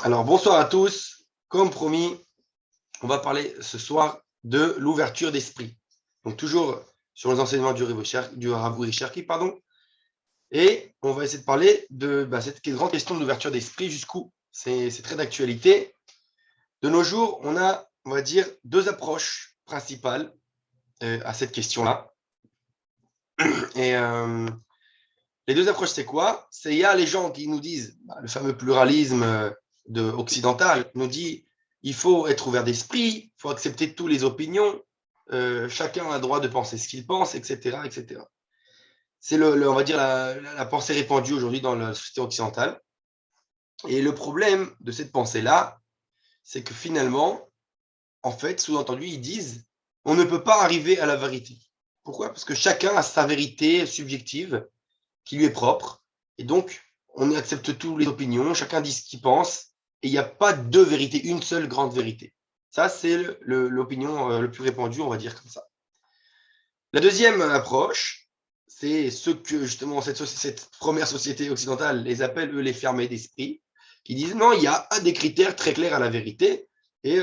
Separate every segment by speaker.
Speaker 1: Alors, bonsoir à tous. Comme promis, on va parler ce soir de l'ouverture d'esprit. Donc, toujours sur les enseignements du Rav Uri Cherki, pardon. Et on va essayer de parler de cette grande question de l'ouverture d'esprit jusqu'où. C'est très d'actualité. De nos jours, on va dire, deux approches principales à cette question-là. Et les deux approches, c'est quoi? Il y a les gens qui nous disent, le fameux pluralisme occidental nous dit il faut être ouvert d'esprit, il faut accepter toutes les opinions, chacun a le droit de penser ce qu'il pense, etc. etc. C'est on va dire la pensée répandue aujourd'hui dans la société occidentale. Et le problème de cette pensée-là, c'est que finalement, en fait, sous-entendu, ils disent on ne peut pas arriver à la vérité. Pourquoi? Parce que chacun a sa vérité subjective qui lui est propre. Et donc, on accepte toutes les opinions, chacun dit ce qu'il pense, et il n'y a pas deux vérités, une seule grande vérité. Ça, c'est l'opinion le plus répandue, on va dire comme ça. La deuxième approche, c'est ce que justement cette première société occidentale les appelle, eux, les fermés d'esprit, qui disent non, il y a des critères très clairs à la vérité, et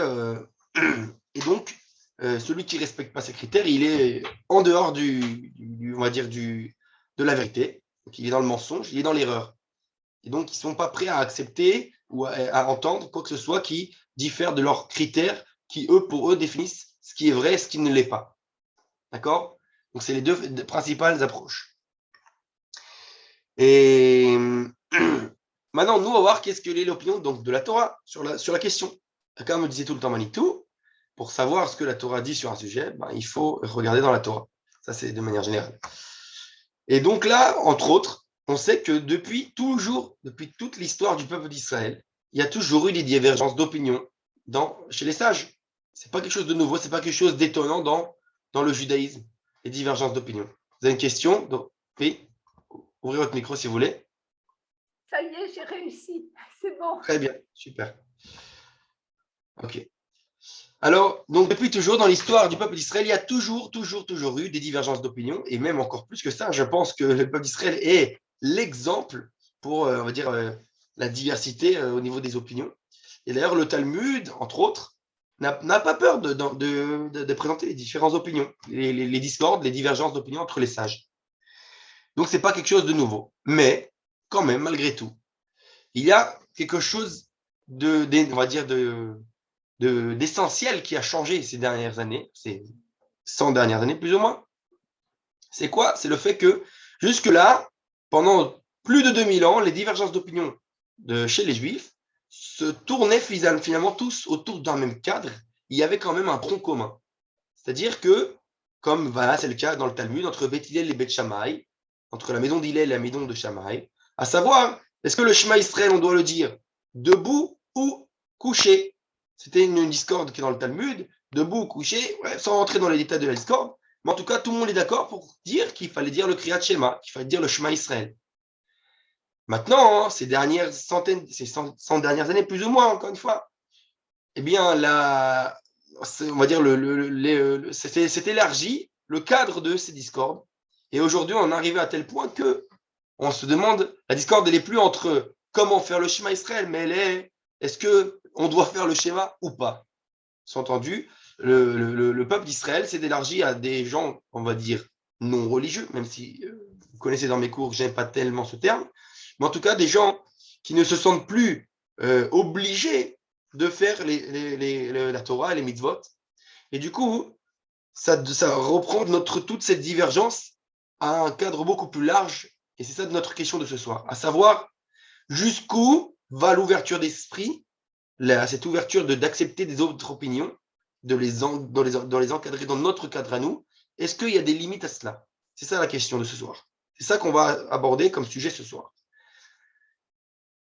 Speaker 1: donc, celui qui ne respecte pas ces critères, il est en dehors on va dire de la vérité. Donc, il est dans le mensonge, il est dans l'erreur. Et donc, ils ne sont pas prêts à accepter ou à entendre quoi que ce soit qui diffère de leurs critères qui, eux, pour eux, définissent ce qui est vrai et ce qui ne l'est pas. D'accord? Donc, c'est les deux principales approches. Et maintenant, nous, on va voir qu'est-ce que est l'opinion donc, de la Torah sur la question. Comme me disait tout le temps Manitou, pour savoir ce que la Torah dit sur un sujet, il faut regarder dans la Torah. Ça, c'est de manière générale. Et donc là, entre autres, on sait que depuis toute l'histoire du peuple d'Israël, il y a toujours eu des divergences d'opinion chez les sages. Ce n'est pas quelque chose de nouveau, ce n'est pas quelque chose d'étonnant dans le judaïsme, les divergences d'opinion. Vous avez une question? Donc, oui, ouvrez votre micro si vous voulez.
Speaker 2: Ça y est, j'ai réussi. C'est bon.
Speaker 1: Très bien, super. Ok. Alors, donc depuis toujours, dans l'histoire du peuple d'Israël, il y a toujours eu des divergences d'opinion, et même encore plus que ça, je pense que le peuple d'Israël est l'exemple pour, on va dire, la diversité au niveau des opinions. Et d'ailleurs, le Talmud, entre autres, n'a pas peur de présenter les différentes opinions, les discordes, les divergences d'opinion entre les sages. Donc, ce n'est pas quelque chose de nouveau. Mais, quand même, malgré tout, il y a quelque chose on va dire, d'essentiel qui a changé ces dernières années, ces 100 dernières années plus ou moins. C'est quoi? C'est le fait que jusque-là, pendant plus de 2000 ans, les divergences d'opinion chez les Juifs se tournaient finalement tous autour d'un même cadre. Il y avait quand même un tronc commun. C'est-à-dire que, comme voilà, c'est le cas dans le Talmud, entre Beth Hillel et Beth Shammai, entre la maison d'Hillel et la maison de Shammai, à savoir, est-ce que le Shema Israël, on doit le dire debout ou couché? C'était une discorde qui est dans le Talmud, debout ou couché, ouais, sans rentrer dans les détails de la discorde, mais en tout cas, tout le monde est d'accord pour dire qu'il fallait dire le Kriyat Shema, qu'il fallait dire le Shema Israël. Maintenant, ces 100 dernières années, plus ou moins, encore une fois, eh bien, on va dire, c'est élargi le cadre de ces discordes. Et aujourd'hui, on est arrivé à tel point que on se demande, la discorde, elle n'est plus entre comment faire le schéma Israël, mais est-ce qu'on doit faire le schéma ou pas? Entendu, le peuple d'Israël s'est élargi à des gens, on va dire, non religieux, même si vous connaissez dans mes cours que je n'aime pas tellement ce terme, mais en tout cas, des gens qui ne se sentent plus obligés de faire la Torah et les mitzvot. Et du coup, ça reprend toute cette divergence à un cadre beaucoup plus large. Et c'est ça notre question de ce soir, à savoir jusqu'où va l'ouverture d'esprit, cette ouverture d'accepter des autres opinions, de les encadrer dans notre cadre à nous. Est-ce qu'il y a des limites à cela? C'est ça la question de ce soir. C'est ça qu'on va aborder comme sujet ce soir.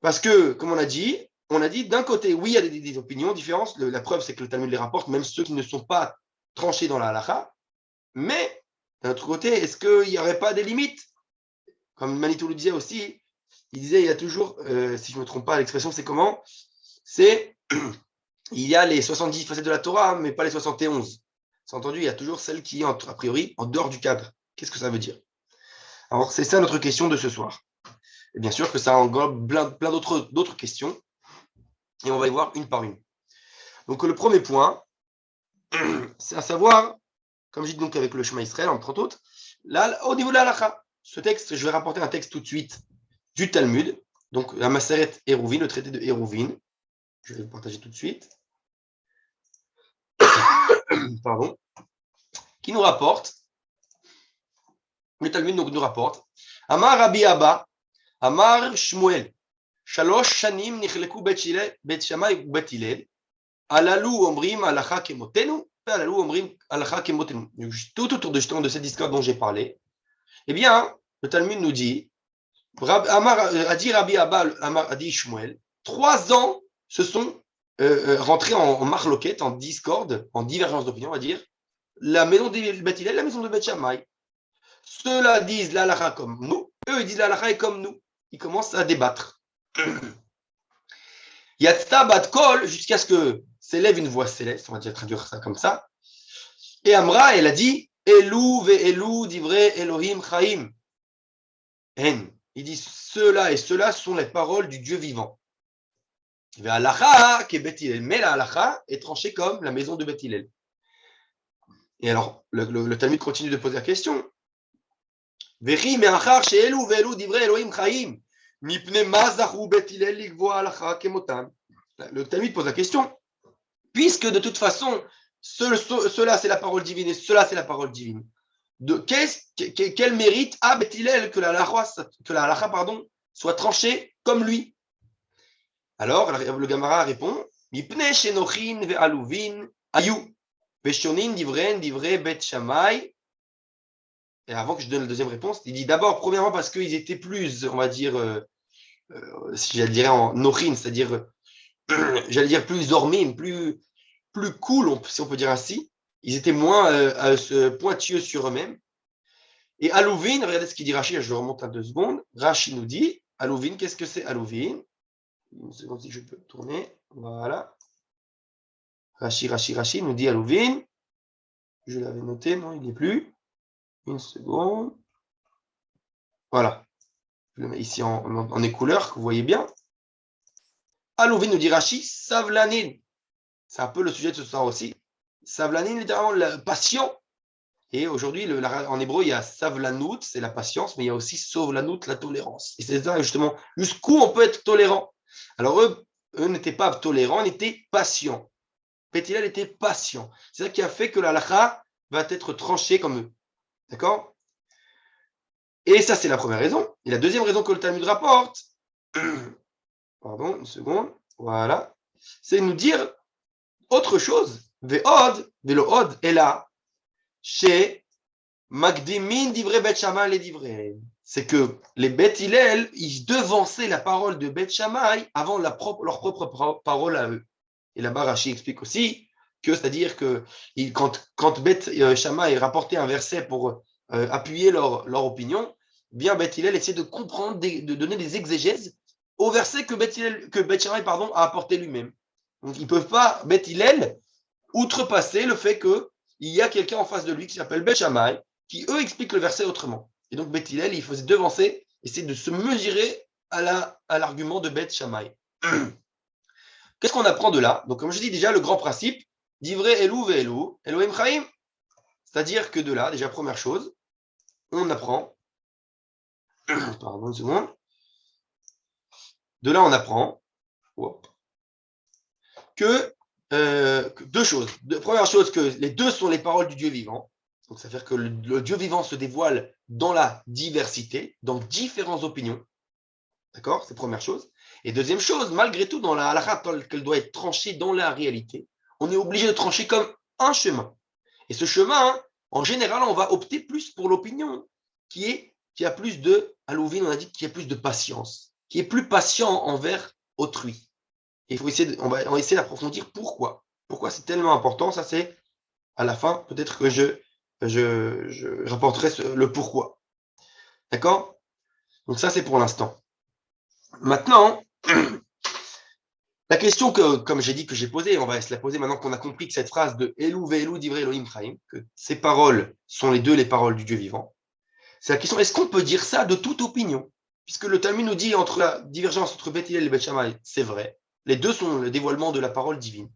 Speaker 1: Parce que, comme on a dit d'un côté, oui, il y a des opinions différentes. La preuve, c'est que le Talmud les rapporte, même ceux qui ne sont pas tranchés dans la halakha. Mais, d'un autre côté, est-ce qu'il n'y aurait pas des limites? Comme Manitou le disait aussi, il disait, il y a toujours, si je ne me trompe pas, l'expression, c'est comment? C'est, il y a les 70 facettes de la Torah, mais pas les 71. C'est entendu, il y a toujours celle qui est, a priori, en dehors du cadre. Qu'est-ce que ça veut dire? Alors, c'est ça notre question de ce soir. Et bien sûr que ça englobe plein d'autres questions. et on va y voir une par une. Donc le premier point, c'est à savoir, comme j'ai dit donc avec le Shema Israël, entre autres, là, au niveau de la halakha, ce texte, je vais rapporter un texte tout de suite du Talmud, donc la Maseret Eruvin, le traité de Eruvin. Je vais le partager tout de suite. Pardon. Qui nous rapporte, le Talmud nous rapporte, Amar Rabbi Abba, Amar Shmuel, Shalosh Shanim Nichleku Bet Shammai Bet Hillel, Alalu Omrim Alacha Kemotenu, Alalu Omrim Alacha Kemotenu. Tout autour de cette histoire dont j'ai parlé, eh bien, le Talmud nous dit, Amar a dit Rabbi Abba, Amar a dit Shmuel, 3 ans se sont rentrés en marloquette, en discorde, en divergence d'opinion, on va dire, la maison de Bet Hillel, la maison de Bet Shammai. Ceux-là disent la halakha comme nous, eux ils disent la halakha est comme nous. Ils commencent à débattre. Yatzta bat kol, jusqu'à ce que s'élève une voix céleste, on va dire traduire ça comme ça. Et Amra, elle a dit Elou ve Elou divrei Elohim chaim. En. Il dit ceux-là et ceux-là sont les paroles du Dieu vivant. Ve halakha ke Bet Hillel. Mais la halakha est tranchée comme la maison de Bet Hillel. Et alors, le Talmud continue de poser la question. Vechi me'achar she'elu ve'elu divrei Elohim chaim. Mipne ma zachu Bet Hillel likvoa halakha kemotam. Le Talmud pose la question, puisque de toute façon, cela c'est la parole divine et cela c'est la parole divine. Quel mérite a Bet Hillel que la halakha soit tranchée comme lui? Alors, le Gemara répond, Mipne shenochin ve'aluvin ayu, ve'shonin divrei Bet Shammai. Et avant que je donne la deuxième réponse, il dit d'abord, premièrement, parce qu'ils étaient plus, on va dire, si j'allais dire en nochin, c'est-à-dire j'allais dire plus dormim, plus cool, si on peut dire ainsi. Ils étaient moins pointilleux sur eux-mêmes. Et Alouvin, regardez ce qu'il dit Rashi, je remonte à 2 secondes. Rashi nous dit, Alouvin, qu'est-ce que c'est Alouvin? Une seconde si je peux tourner. Voilà. Rashi nous dit Alouvin. Je l'avais noté, non, il n'est plus. Une seconde. Voilà. Je le mets ici en écouleur, que vous voyez bien. Alouvin nous dit Rashi, Savlanin. C'est un peu le sujet de ce soir aussi. Savlanin, littéralement, le patient. Et aujourd'hui, en hébreu, il y a savlanout, c'est la patience, mais il y a aussi sovlanout, la tolérance. Et c'est ça, justement, jusqu'où on peut être tolérant. Alors, eux n'étaient pas tolérants, ils étaient patients. Bet Hillel était patient. C'est ça qui a fait que la halakha va être tranchée comme eux. D'accord? Et ça, c'est la première raison. Et la deuxième raison que le Talmud rapporte, pardon, une seconde, voilà, c'est nous dire autre chose. Ve'od, ve'lo'od, est là, chez Magdimin divrei Bet Shammai les divrei. C'est que les Bet Hillel, ils devançaient la parole de Bet Shammai avant leur propre parole à eux. Et là-bas, Rashi explique aussi que, c'est-à-dire que quand Bet Shammai rapportait un verset pour appuyer leur opinion, bien Bet Hillel essayait de comprendre, de donner des exégèses au verset que Bet Shammai a apporté lui-même. Donc, ils ne peuvent pas, Bet Hillel, outrepasser le fait qu'il y a quelqu'un en face de lui qui s'appelle Bet Shammai, qui, eux, expliquent le verset autrement. Et donc, Bet Hillel, il faisait devancer, essayer de se mesurer à l'argument de Bet Shammai. Qu'est-ce qu'on apprend de là? Donc, comme je dis déjà, le grand principe, divrei Elou ve'Elou, Elohim Chaim. C'est-à-dire que de là, déjà, première chose, on apprend, pardon une seconde, de là, on apprend que 2 choses. Première chose, que les deux sont les paroles du Dieu vivant. Donc, ça veut dire que le Dieu vivant se dévoile dans la diversité, dans différentes opinions. D'accord? C'est première chose. Et deuxième chose, malgré tout, dans la halakha, qu'elle doit être tranchée dans la réalité, on est obligé de trancher comme un chemin. Et ce chemin, en général, on va opter plus pour l'opinion qui a plus de, à Louvin, on a dit qui a plus de patience, qui est plus patient envers autrui. Et il faut on va essayer d'approfondir pourquoi. Pourquoi c'est tellement important. Ça, c'est à la fin, peut-être que je rapporterai le pourquoi. D'accord? Donc ça, c'est pour l'instant. Maintenant, la question que, comme j'ai dit, que j'ai posée, on va se la poser maintenant qu'on a compris que cette phrase de Elou ve'Elou divrei Elohim Chaim, que ces paroles sont les paroles du Dieu vivant. C'est la question, est-ce qu'on peut dire ça de toute opinion? Puisque le Talmud nous dit entre la divergence entre Bet Hillel et Bet Shammai, c'est vrai. Les deux sont le dévoilement de la parole divine.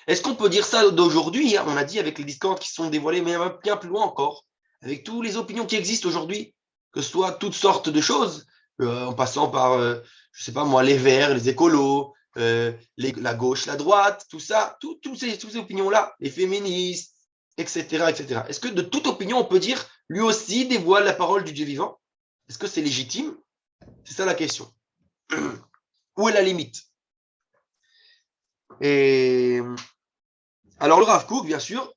Speaker 1: Est-ce qu'on peut dire ça d'aujourd'hui? On a dit avec les discordes qui sont dévoilés, mais bien plus loin encore, avec toutes les opinions qui existent aujourd'hui, que ce soit toutes sortes de choses, en passant par, je ne sais pas moi, les verts, les écolos, la gauche, la droite, tout ça, toutes ces opinions-là, les féministes, etc., etc. Est-ce que de toute opinion, on peut dire, lui aussi dévoile la parole du Dieu vivant? Est-ce que c'est légitime? C'est ça la question. Où est la limite? Et alors le Rav Kook, bien sûr,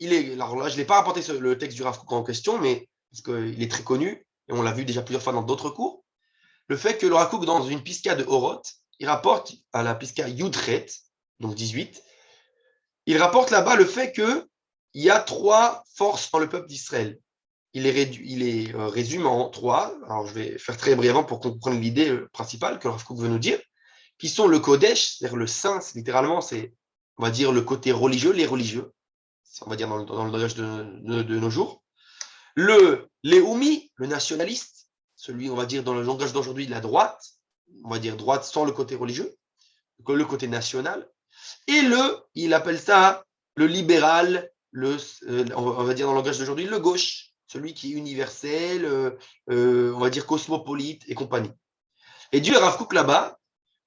Speaker 1: alors là, je n'ai pas rapporté le texte du Rav Kook en question, mais parce qu'il est très connu, et on l'a vu déjà plusieurs fois dans d'autres cours, le fait que le Rav Kook, dans une piska de Oroth, il rapporte à la piska Yudret, donc 18, il rapporte là-bas le fait qu'il y a 3 forces dans le peuple d'Israël. Il les résume en 3, alors je vais faire très brièvement pour qu'on comprenne l'idée principale que le Rav Kook veut nous dire, qui sont le Kodesh, c'est-à-dire le saint, littéralement, c'est, on va dire, le côté religieux, les religieux, on va dire dans le langage de nos jours. Le Léoumi, le nationaliste, celui, on va dire, dans le langage d'aujourd'hui, la droite, on va dire droite sans le côté religieux, le côté national. Et il appelle ça le libéral, on va dire dans le langage d'aujourd'hui, le gauche, celui qui est universel, on va dire cosmopolite et compagnie. Et Dieu Rav Kook là-bas,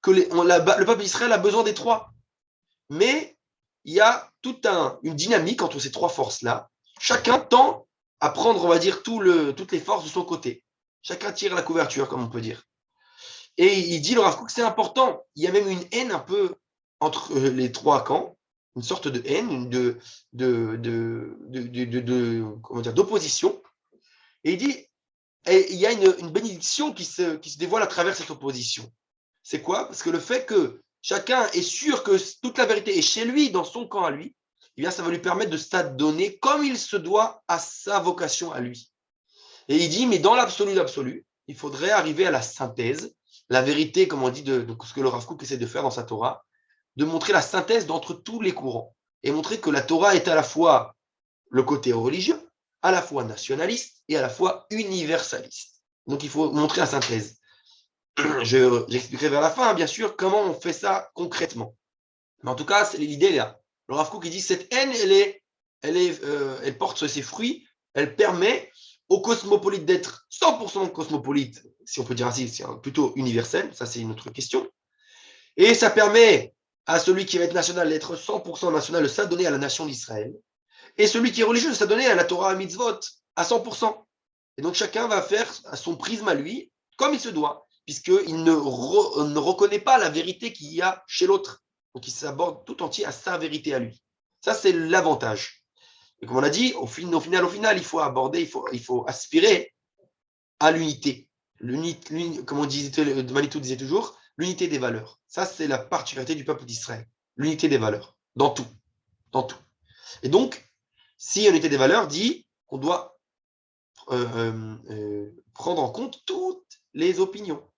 Speaker 1: que le peuple d'Israël a besoin des 3. Mais il y a toute une dynamique entre ces 3 forces-là. Chacun tend à prendre, on va dire, toutes les forces de son côté. Chacun tire la couverture, comme on peut dire. Et il dit, le Rav Kook, c'est important. Il y a même une haine un peu entre les 3 camps, une sorte de haine, comment dire, d'opposition. Et il dit, il y a une bénédiction qui se dévoile à travers cette opposition. C'est quoi? Parce que le fait que chacun est sûr que toute la vérité est chez lui, dans son camp à lui, eh bien, ça va lui permettre de s'adonner comme il se doit à sa vocation à lui. Et il dit, mais dans l'absolu, il faudrait arriver à la synthèse, la vérité, comme on dit, de ce que le Rav Kook essaie de faire dans sa Torah, de montrer la synthèse d'entre tous les courants et montrer que la Torah est à la fois le côté religieux, à la fois nationaliste et à la fois universaliste. Donc, il faut montrer la synthèse. J'expliquerai vers la fin, bien sûr, comment on fait ça concrètement. Mais en tout cas, c'est l'idée là. Le Rav Kook, il dit, cette haine, elle porte ses fruits, elle permet aux cosmopolites d'être 100% cosmopolites, si on peut dire ainsi, c'est plutôt universel, ça c'est une autre question. Et ça permet à celui qui va être national d'être 100% national, de s'adonner à la nation d'Israël. Et celui qui est religieux de s'adonner à la Torah à mitzvot à 100%. Et donc chacun va faire à son prisme à lui, comme il se doit, puisqu'il ne reconnaît pas la vérité qu'il y a chez l'autre. Donc il s'aborde tout entier à sa vérité à lui. Ça, c'est l'avantage. Et comme on a dit, au final, il faut aborder, il faut aspirer à l'unité. Comme on disait, Manitou disait toujours, l'unité des valeurs. Ça, c'est la particularité du peuple d'Israël. L'unité des valeurs. Dans tout. Dans tout. Et donc, si l'unité des valeurs dit qu'on doit prendre en compte toutes les opinions.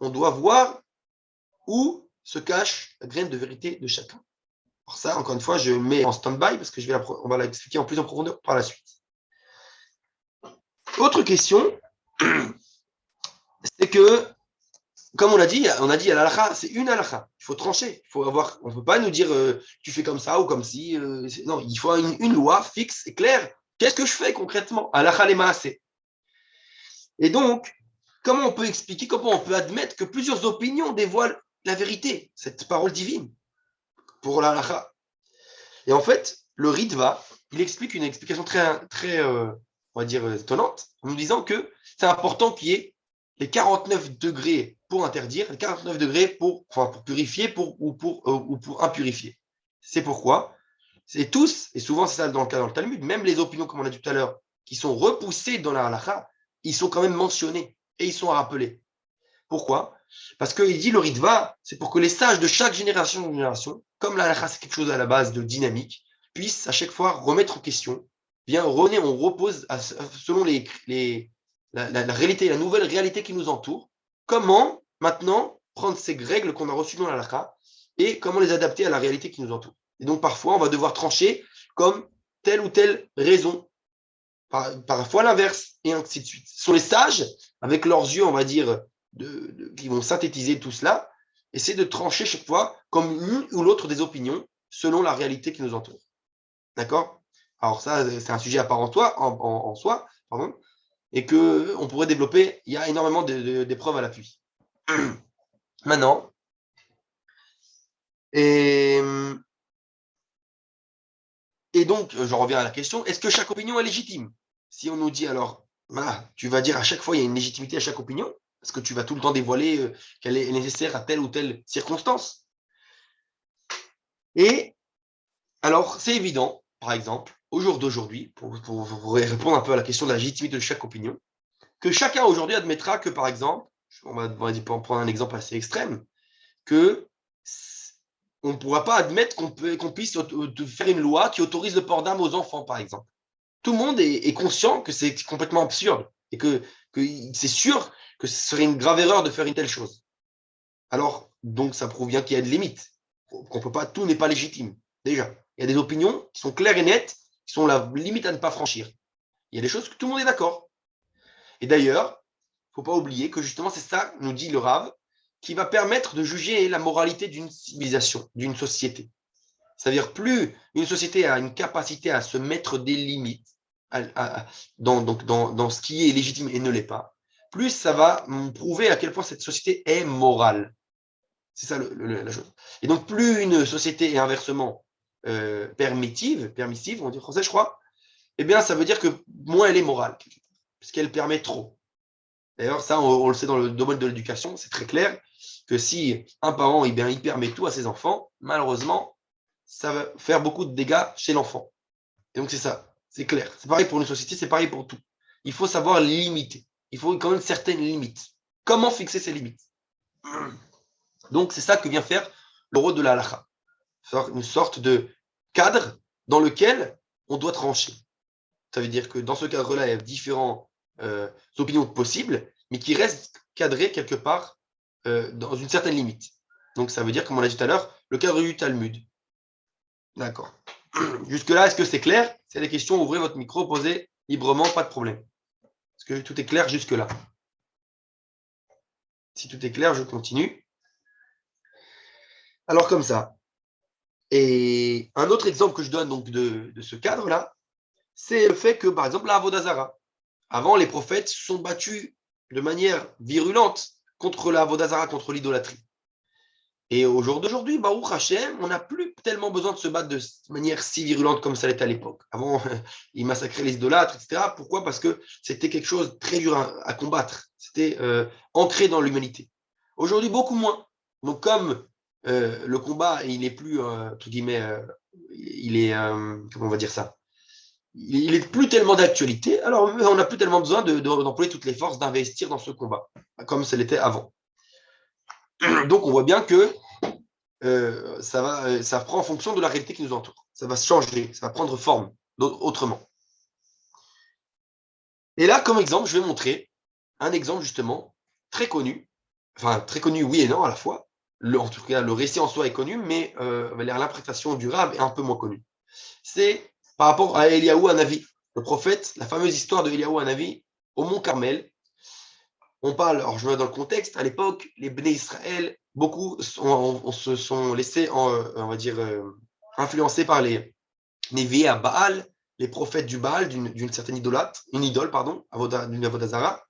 Speaker 1: On doit voir où se cache la graine de vérité de chacun. Pour ça, encore une fois, je mets en stand-by parce que on va l'expliquer en plus en profondeur par la suite. Autre question, c'est que, comme on a dit à l'halakha, c'est une halakha. Il faut trancher. On ne peut pas nous dire tu fais comme ça ou comme si. Non, il faut une loi fixe et claire. Qu'est-ce que je fais concrètement? Halakha les maaseh. Et donc, comment on peut expliquer, comment on peut admettre que plusieurs opinions dévoilent la vérité, cette parole divine, pour la halakha? Et en fait, le Ritva, il explique une explication très on va dire, étonnante, en nous disant que c'est important qu'il y ait les 49 degrés pour interdire, les 49 degrés pour purifier ou pour impurifier. C'est pourquoi c'est tous, et souvent c'est ça dans le cas dans le Talmud, même les opinions, comme on a dit tout à l'heure, qui sont repoussées dans la halakha, ils sont quand même mentionnés et ils sont rappelés. Pourquoi? Parce qu'il dit le Ritva, c'est pour que les sages de chaque génération, comme la halakha c'est quelque chose à la base de dynamique, puissent à chaque fois remettre en question. Bien, on repose selon la réalité, la nouvelle réalité qui nous entoure. Comment maintenant prendre ces règles qu'on a reçues dans la halakha et comment les adapter à la réalité qui nous entoure. Et donc parfois on va devoir trancher comme telle ou telle raison. Parfois l'inverse, et ainsi de suite. Ce sont les sages, avec leurs yeux, on va dire, qui vont synthétiser tout cela, essayer de trancher chaque fois comme l'une ou l'autre des opinions selon la réalité qui nous entoure. D'accord? Alors ça, c'est un sujet à part en soi, pardon, et qu'on pourrait développer. Il y a énormément d'épreuves à l'appui. Maintenant, et donc, j'en reviens à la question, est-ce que chaque opinion est légitime? Si on nous dit alors, voilà, tu vas dire à chaque fois, il y a une légitimité à chaque opinion, est-ce que tu vas tout le temps dévoiler qu'elle est nécessaire à telle ou telle circonstance? Et alors, c'est évident, par exemple, au jour d'aujourd'hui, pour répondre un peu à la question de la légitimité de chaque opinion, que chacun aujourd'hui admettra que, par exemple, on va prendre un exemple assez extrême, que on ne pourra pas admettre qu'on puisse faire une loi qui autorise le port d'armes aux enfants, par exemple. Tout le monde est conscient que c'est complètement absurde et que c'est sûr que ce serait une grave erreur de faire une telle chose. Alors, donc, ça prouve bien qu'il y a des limites, qu'on peut pas, tout n'est pas légitime. Déjà, il y a des opinions qui sont claires et nettes, qui sont la limite à ne pas franchir. Il y a des choses que tout le monde est d'accord. Et d'ailleurs, il ne faut pas oublier que justement, c'est ça, nous dit le Rav, qui va permettre de juger la moralité d'une civilisation, d'une société. C'est-à-dire, plus une société a une capacité à se mettre des limites dans ce qui est légitime et ne l'est pas, plus ça va prouver à quel point cette société est morale. C'est ça la chose. Et donc, plus une société est inversement permissive, on dit en français, je crois, eh bien, ça veut dire que moins elle est morale, puisqu'elle permet trop. D'ailleurs, ça, on le sait dans le domaine de l'éducation, c'est très clair que si un parent, eh bien, il permet tout à ses enfants, malheureusement, ça va faire beaucoup de dégâts chez l'enfant. Et donc, c'est ça, c'est clair. C'est pareil pour une société, c'est pareil pour tout. Il faut savoir limiter. Il faut quand même certaines limites. Comment fixer ces limites? Donc, c'est ça que vient faire le rôle de la halakha. Une sorte de cadre dans lequel on doit trancher. Ça veut dire que dans ce cadre-là, il y a différentes opinions possibles, mais qui restent cadrées quelque part dans une certaine limite. Donc, ça veut dire, comme on l'a dit tout à l'heure, le cadre du Talmud. D'accord. Jusque-là, est-ce que c'est clair? Si y a des questions, ouvrez votre micro, posez librement, pas de problème. Est-ce que tout est clair jusque-là? Si tout est clair, je continue. Alors, comme ça. Et un autre exemple que je donne donc de ce cadre-là, c'est le fait que, par exemple, la Avodazara. Avant, les prophètes se sont battus de manière virulente contre la Avodazara, contre l'idolâtrie. Et au jour d'aujourd'hui, Baruch Hashem, on n'a plus tellement besoin de se battre de manière si virulente comme ça l'était à l'époque. Avant, ils massacraient les idolâtres, etc. Pourquoi? Parce que c'était quelque chose de très dur à combattre. C'était ancré dans l'humanité. Aujourd'hui, beaucoup moins. Donc, comme le combat, il n'est plus, entre guillemets, il est, comment on va dire ça? Il n'est plus tellement d'actualité. Alors, on n'a plus tellement besoin d'employer toutes les forces, d'investir dans ce combat, comme ça l'était avant. Donc, on voit bien que ça prend en fonction de la réalité qui nous entoure. Ça va changer, ça va prendre forme autrement. Et là, comme exemple, je vais montrer un exemple justement très connu. Enfin, très connu, oui et non à la fois. En tout cas, le récit en soi est connu, mais l'interprétation du Rav est un peu moins connue. C'est par rapport à Eliyahu Hanavi, le prophète, la fameuse histoire de Eliyahu Hanavi au mont Carmel. On parle, alors je me mets dans le contexte, à l'époque, les Bnei Israël, beaucoup se sont laissés, on va dire, influencés par les Néviés à Baal, les prophètes du Baal, d'une certaine idole, d'une Avodazara.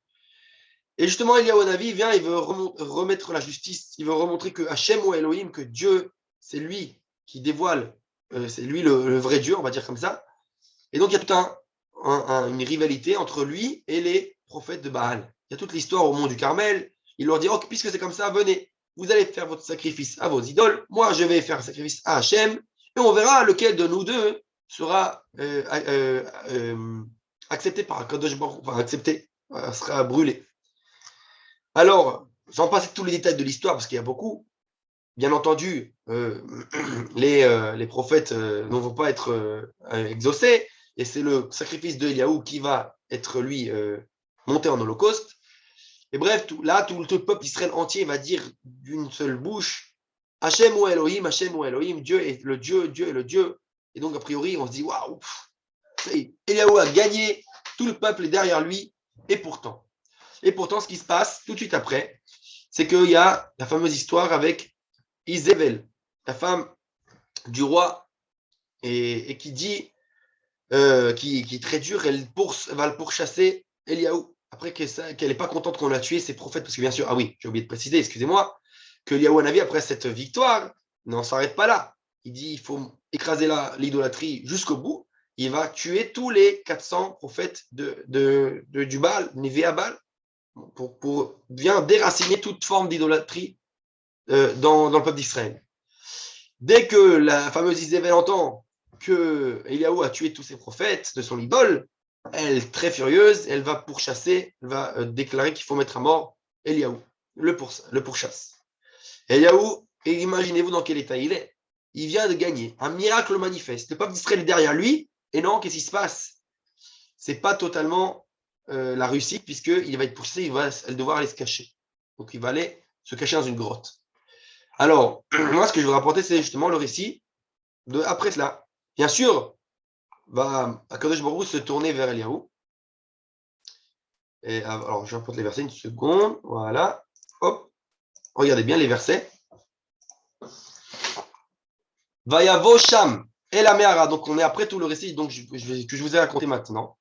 Speaker 1: Et justement, Eliyahu Hanavi vient, il veut remettre la justice, il veut remontrer que Hachem ou Elohim, que Dieu, c'est lui qui dévoile, c'est lui le vrai Dieu, on va dire comme ça. Et donc, il y a toute une rivalité entre lui et les prophètes de Baal. Il y a toute l'histoire au mont du Carmel. Il leur dit, oh, puisque c'est comme ça, venez, vous allez faire votre sacrifice à vos idoles, moi je vais faire un sacrifice à Hachem, et on verra lequel de nous deux sera accepté par Kadosh Baruch, enfin accepté, sera brûlé. Alors, sans passer tous les détails de l'histoire, parce qu'il y a beaucoup, bien entendu, les prophètes ne vont pas être exaucés, et c'est le sacrifice de Eliyahu qui va être, lui, monté en holocauste. Et bref, tout le peuple d'Israël entier va dire d'une seule bouche, Hachem ou Elohim, Dieu est le Dieu, Dieu est le Dieu. Et donc, a priori, on se dit, waouh, Eliyahu a gagné, tout le peuple est derrière lui, et pourtant, ce qui se passe tout de suite après, c'est qu'il y a la fameuse histoire avec Isével, la femme du roi, et qui dit, qui est très dure, elle va le pourchasser Eliaou. Après qu'elle n'est pas contente qu'on l'a tué, ses prophètes, parce que bien sûr, ah oui, j'ai oublié de préciser, excusez-moi, que Eliaou Hanavi, après cette victoire, n'en s'arrête pas là. Il dit il faut écraser l'idolâtrie jusqu'au bout. Il va tuer tous les 400 prophètes du Baal, Névé Baal, pour bien déraciner toute forme d'idolâtrie dans le peuple d'Israël. Dès que la fameuse Isével entend que Eliaou a tué tous ses prophètes de son idole, elle, très furieuse, elle va pourchasser, elle va déclarer qu'il faut mettre à mort Eliaou, le pourchasse. Eliaou, et imaginez-vous dans quel état il est. Il vient de gagner un miracle manifeste. Le peuple d'Israël est derrière lui, et non, qu'est-ce qui se passe? C'est pas totalement la réussite, puisqu'il va être pourchassé, il va devoir aller se cacher. Donc il va aller se cacher dans une grotte. Alors, moi, ce que je veux rapporter, c'est justement le récit de après cela. Bien sûr, va Akadosh Baruch Hu se tourner vers Eliaou. Et alors, je rapporte les versets une seconde. Voilà. Hop. Regardez bien les versets. Vayavo Sham et la Meara. Donc, on est après tout le récit que je vous ai raconté maintenant.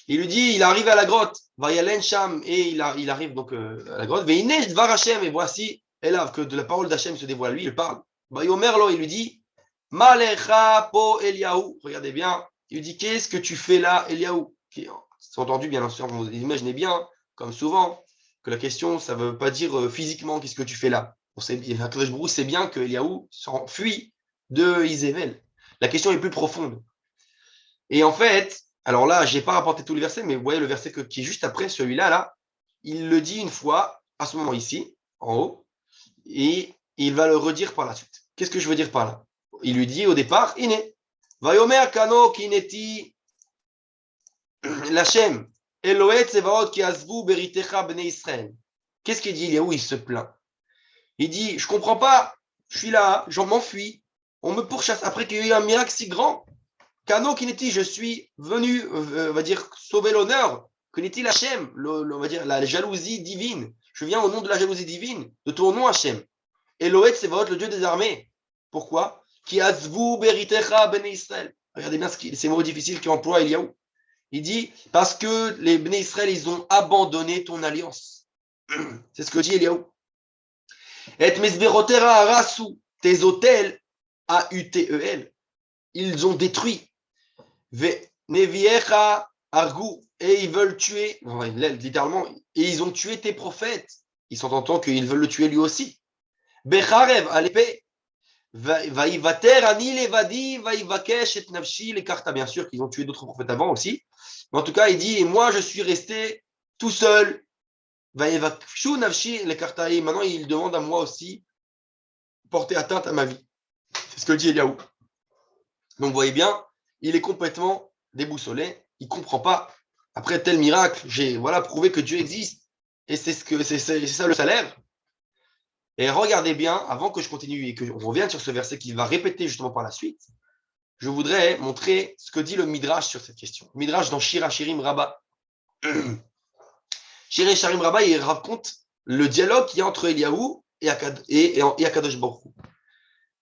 Speaker 1: Il lui dit, il arrive à la grotte. Vayalen Sham et il arrive donc à la grotte. Veine Dvar Hashem et voici, Elav, que de la parole d'Hachem se dévoile. Lui, il parle. Vayomerlo, il lui dit, Malecha po Eliaou. Regardez bien. Il lui dit, qu'est-ce que tu fais là, Eliaou? C'est entendu, bien sûr, vous imaginez bien, comme souvent, que la question, ça ne veut pas dire physiquement, qu'est-ce que tu fais là? Akadosh Baruch Hu sait bien que Eliaou s'enfuit de Isével. La question est plus profonde. Et en fait, alors là, je n'ai pas rapporté tous les versets, mais vous voyez le verset qui est juste après celui-là, là, il le dit une fois, à ce moment ici, en haut, et il va le redire par la suite. Qu'est-ce que je veux dire par là? Il lui dit au départ, Iné, Vayomer Kano Kineti Lachem, Elohet Sevaot Ki Azvu Beritecha Bnei Israël. Qu'est-ce qu'il dit Eliaou? Il se plaint. Il dit, je comprends pas, je suis là, j'en m'enfuis, on me pourchasse après qu'il y ait eu un miracle si grand. Kano Kineti, je suis venu, on va dire, sauver l'honneur. Kineti Lachem, on va dire la jalousie divine. Je viens au nom de la jalousie divine, de ton nom Hachem. Elohet Sevaot, le Dieu des armées. Pourquoi? Ki Azvu Beritecha Bnei Israël. Regardez bien ces mots difficiles qu'emploie Eliaou. Il dit, parce que les Bnei Israël, ils ont abandonné ton alliance. C'est ce que dit Eliaou. Et mesberotera arasu, tes autels, A-U-T-E-L, ils ont détruit. Neviecha argu, et ils veulent tuer, littéralement, et ils ont tué tes prophètes. Ils s'entendent qu'ils veulent le tuer lui aussi. Becharev, à l'épée. Vaïvater, ani levadi, vaïvakesh et nafshi, les cartas, bien sûr, qu'ils ont tué d'autres prophètes avant aussi. Mais en tout cas, il dit, et moi, je suis resté tout seul. Vaïvakshu nafshi, les cartas, et maintenant, il demande à moi aussi porter atteinte à ma vie. C'est ce que dit Eliaou. Donc, vous voyez bien, il est complètement déboussolé. Il ne comprend pas. Après tel miracle, j'ai prouvé que Dieu existe. Et c'est ça le salaire. Et regardez bien, avant que je continue et qu'on revienne sur ce verset qu'il va répéter justement par la suite, je voudrais montrer ce que dit le Midrash sur cette question. Le Midrash dans Shir HaShirim Rabbah. Shir HaShirim Rabbah, il raconte le dialogue qu'il y a entre Eliaou et Akadosh Baruch Hu.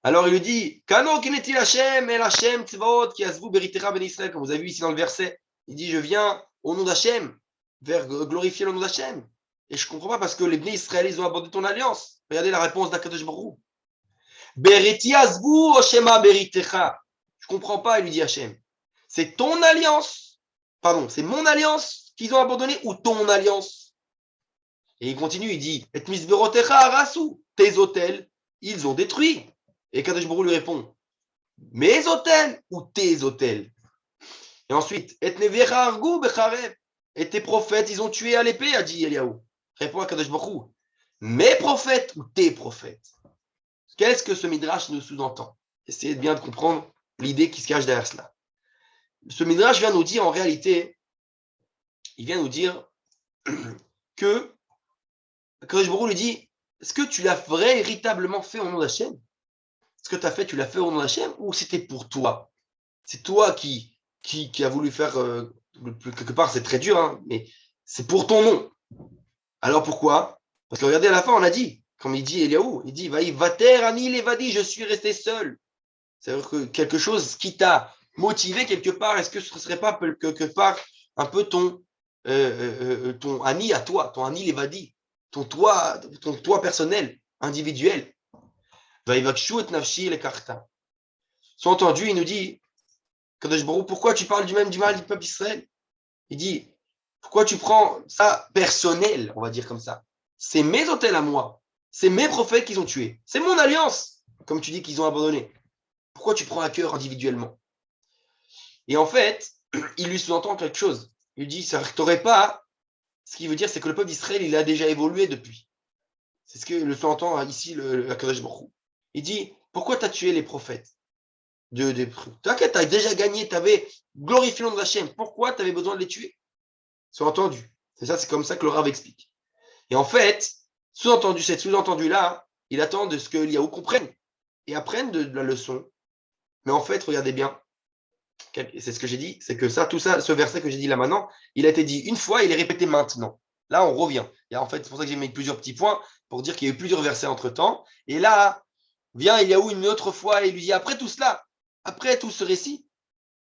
Speaker 1: Alors il lui dit, Kano kineti Hashem el Hashem tzvaot ki azvu beritera ben Israël, comme vous avez vu ici dans le verset. Il dit, je viens au nom d'Hachem, vers glorifier le nom d'Hachem. Et je ne comprends pas parce que les Bnei Israël, ils ont abandonné ton alliance. Regardez la réponse d'Akadosh Baruch Hu. Beriti azvu oshema beritecha. Je ne comprends pas, il lui dit Hachem. C'est ton alliance, pardon, c'est mon alliance qu'ils ont abandonné ou ton alliance? Et il continue, il dit, et misberotecha arasu, tes autels, ils ont détruit. Et Kadosh Baruch Hu lui répond, mes autels ou tes autels? Et ensuite, et neviecha argu becharev, et tes prophètes, ils ont tué à l'épée, a dit Eliaou. Répond à Kadosh Baruch Hu, mes prophètes ou tes prophètes? Qu'est-ce que ce midrash nous sous-entend? Essayez bien de comprendre l'idée qui se cache derrière cela. Ce midrash vient nous dire en réalité, il vient nous dire que Kadosh Baruch Hu lui dit, est-ce que tu l'as véritablement fait au nom d'Hachem? Ce que tu as fait, tu l'as fait au nom d'Hachem ou c'était pour toi? C'est toi qui a voulu faire, quelque part, c'est très dur, hein, mais c'est pour ton nom. Alors pourquoi? Parce que regardez, à la fin, on a dit, comme il dit Eliaou, il dit Vater ani levadi, je suis resté seul. C'est-à-dire que quelque chose qui t'a motivé quelque part, est-ce que ce ne serait pas quelque part un peu ton ani à toi, ton ani levadi, ton toi personnel, individuel. Vaïvakshu et nafshi le karta. Soit entendu, il nous dit Kadosh Baruch, pourquoi tu parles du mal du peuple d'Israël? Il dit, pourquoi tu prends ça personnel, on va dire comme ça? C'est mes hôtels à moi. C'est mes prophètes qu'ils ont tués. C'est mon alliance, comme tu dis qu'ils ont abandonné. Pourquoi tu prends à cœur individuellement? Et en fait, il lui sous-entend quelque chose. Il lui dit, ça ne t'aurait pas. Ce qu'il veut dire, c'est que le peuple d'Israël, il a déjà évolué depuis. C'est ce que le sous-entend ici le Kadosh Baruch. Il dit, pourquoi tu as tué les prophètes? T'inquiète, tu as déjà gagné, tu avais glorifié le nom de Hachem. Pourquoi tu avais besoin de les tuer? Sous-entendu. C'est ça, c'est comme ça que le Rav explique. Et en fait, sous-entendu, cet sous-entendu-là, il attend de ce que Eliaou comprenne et apprenne de la leçon. Mais en fait, regardez bien, c'est ce que j'ai dit, c'est que ça, tout ça, ce verset que j'ai dit là maintenant, il a été dit une fois, il est répété maintenant. Là, on revient. Et en fait, c'est pour ça que j'ai mis plusieurs petits points pour dire qu'il y a eu plusieurs versets entre-temps. Et là, vient Eliaou une autre fois et lui dit, après tout cela, après tout ce récit,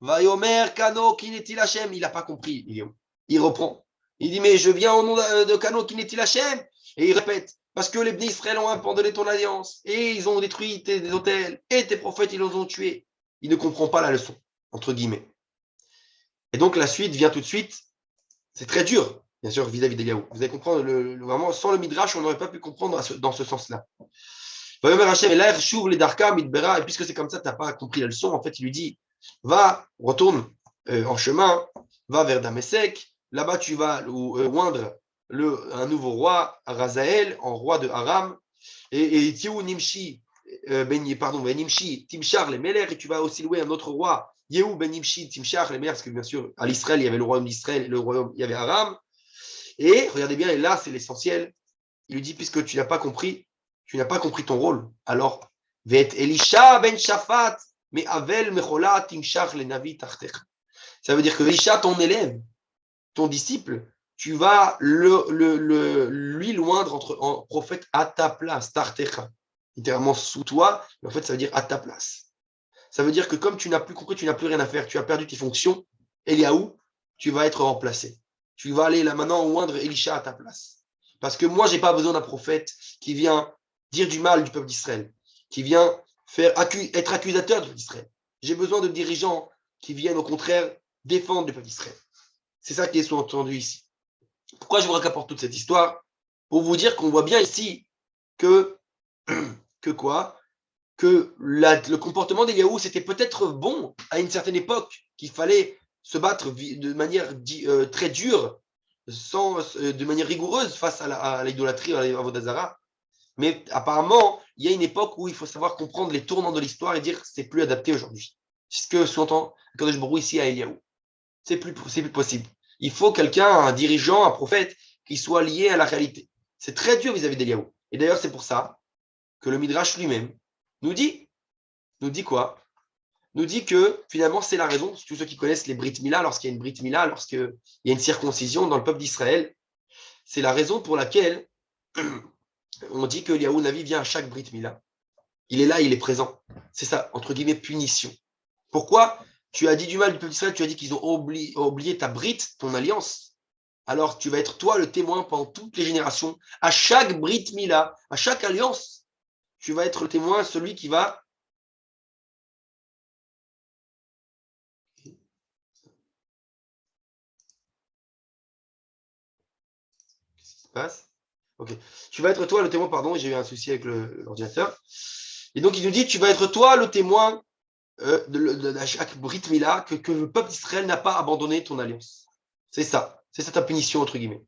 Speaker 1: Vayomer Kano Kinetil Hashem, il n'a pas compris, il reprend. Il dit, mais je viens au nom de Kano Kinetil Hashem. Et il répète, parce que les Bnei Israël ont abandonné ton alliance, et ils ont détruit tes hôtels, et tes prophètes, ils les ont tués. Il ne comprend pas la leçon, entre guillemets. Et donc la suite vient tout de suite. C'est très dur, bien sûr, vis-à-vis d'Eliaou. Vous allez comprendre, vraiment, sans le Midrash, on n'aurait pas pu comprendre dans ce sens-là. Vayomer Hashem, et là, Shuv les Darka, Midbera, et puisque c'est comme ça, tu n'as pas compris la leçon, en fait, il lui dit, retourne en chemin, va vers Damesek, là-bas tu vas oindre un nouveau roi, Razaël, en roi de Aram, et Tiou Nimshi, Nimshi, Timchar les Meler, et tu vas aussi louer un autre roi, Yehou Ben Nimshi, Timchar les Meler, parce que bien sûr, à l'Israël, il y avait le royaume d'Israël, et le royaume, il y avait Aram, et regardez bien, et là, c'est l'essentiel, il lui dit, puisque tu n'as pas compris ton rôle, alors, Vet Elisha Ben Shafat, mais Avel Mechola Timshach le Navi Tartech. Ça veut dire que Elisha, ton élève, ton disciple, tu vas lui loindre en prophète à ta place, Tartecha. Littéralement sous toi, mais en fait, ça veut dire à ta place. Ça veut dire que comme tu n'as plus compris, tu n'as plus rien à faire, tu as perdu tes fonctions, Eliaou, tu vas être remplacé. Tu vas aller là maintenant oindre Elisha à ta place. Parce que moi, je n'ai pas besoin d'un prophète qui vient dire du mal du peuple d'Israël, qui vient être accusateur d'Israël. J'ai besoin de dirigeants qui viennent au contraire défendre le peuple d'Israël. C'est ça qui est sous-entendu ici. Pourquoi je vous rapporte toute cette histoire? Pour vous dire qu'on voit bien ici que le comportement d'Eliaou, c'était peut-être bon à une certaine époque, qu'il fallait se battre de manière très dure, de manière rigoureuse face à l'idolâtrie, à l'Avodazara. Mais apparemment, il y a une époque où il faut savoir comprendre les tournants de l'histoire et dire que c'est plus adapté aujourd'hui. C'est ce que sous-entend Kadosh Baruch ici à Eliaou. C'est plus possible. Il faut quelqu'un, un dirigeant, un prophète, qui soit lié à la réalité. C'est très dur vis-à-vis d'Eliaou. Et d'ailleurs, c'est pour ça que le Midrash lui-même nous dit quoi? Nous dit que finalement, c'est la raison, tous ceux qui connaissent les Brit Mila, lorsqu'il y a une Brit Mila, lorsqu'il y a une circoncision dans le peuple d'Israël, c'est la raison pour laquelle on dit que Eliaou Navi vient à chaque Brit Mila. Il est là, il est présent. C'est ça, entre guillemets, punition. Pourquoi? Tu as dit du mal du peuple d'Israël, tu as dit qu'ils ont oublié ta Brit, ton alliance. Alors tu vas être toi le témoin pendant toutes les générations. À chaque Brit Mila, à chaque alliance, tu vas être le témoin, celui qui va... Qu'est-ce qui se passe? Ok. Tu vas être toi le témoin, pardon, j'ai eu un souci avec l'ordinateur. Et donc il nous dit, tu vas être toi le témoin de chaque Brit Mila que le peuple d'Israël n'a pas abandonné ton alliance. C'est ça. C'est ça ta punition, entre guillemets.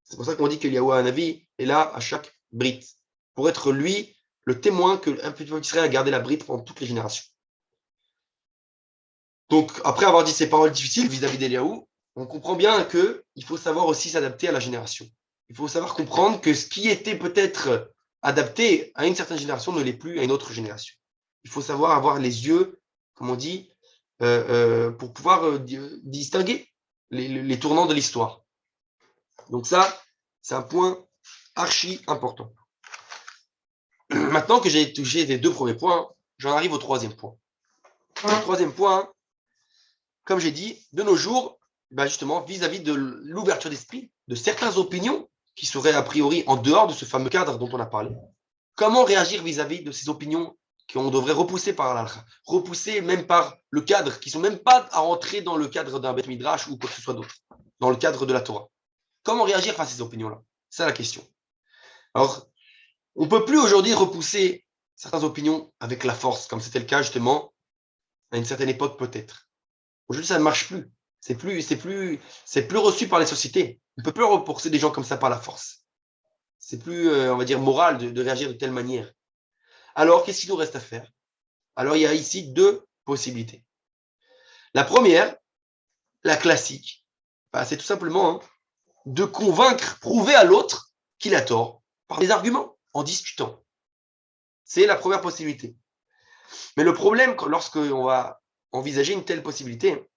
Speaker 1: C'est pour ça qu'on dit que Yahweh Navi est là à chaque Brit. Pour être lui, le témoin que le peuple d'Israël a gardé la Brit pendant toutes les générations. Donc, après avoir dit ces paroles difficiles vis-à-vis d'Eliaou, on comprend bien qu'il faut savoir aussi s'adapter à la génération. Il faut savoir comprendre que ce qui était peut-être adapté à une certaine génération ne l'est plus à une autre génération. Il faut savoir avoir les yeux, comme on dit, pour pouvoir distinguer les tournants de l'histoire. Donc ça, c'est un point archi important. Maintenant que j'ai touché les deux premiers points, j'en arrive au troisième point. Le troisième point, comme j'ai dit, de nos jours, justement, vis-à-vis de l'ouverture d'esprit, de certaines opinions qui seraient a priori en dehors de ce fameux cadre dont on a parlé, comment réagir vis-à-vis de ces opinions qu'on devrait repousser par l'alcha, repousser même par le cadre, qui ne sont même pas à rentrer dans le cadre d'un Beth Midrash ou quoi que ce soit d'autre, dans le cadre de la Torah. Comment réagir face à ces opinions-là? C'est la question. Alors, on ne peut plus aujourd'hui repousser certaines opinions avec la force, comme c'était le cas justement à une certaine époque peut-être. Aujourd'hui, ça ne marche plus. C'est plus reçu par les sociétés. On ne peut plus repousser des gens comme ça par la force. C'est plus, on va dire, moral de réagir de telle manière. Alors, qu'est-ce qu'il nous reste à faire? Alors, il y a ici deux possibilités. La première, la classique, c'est tout simplement de convaincre, prouver à l'autre qu'il a tort par des arguments, en discutant. C'est la première possibilité. Mais le problème, lorsqu'on va envisager une telle possibilité,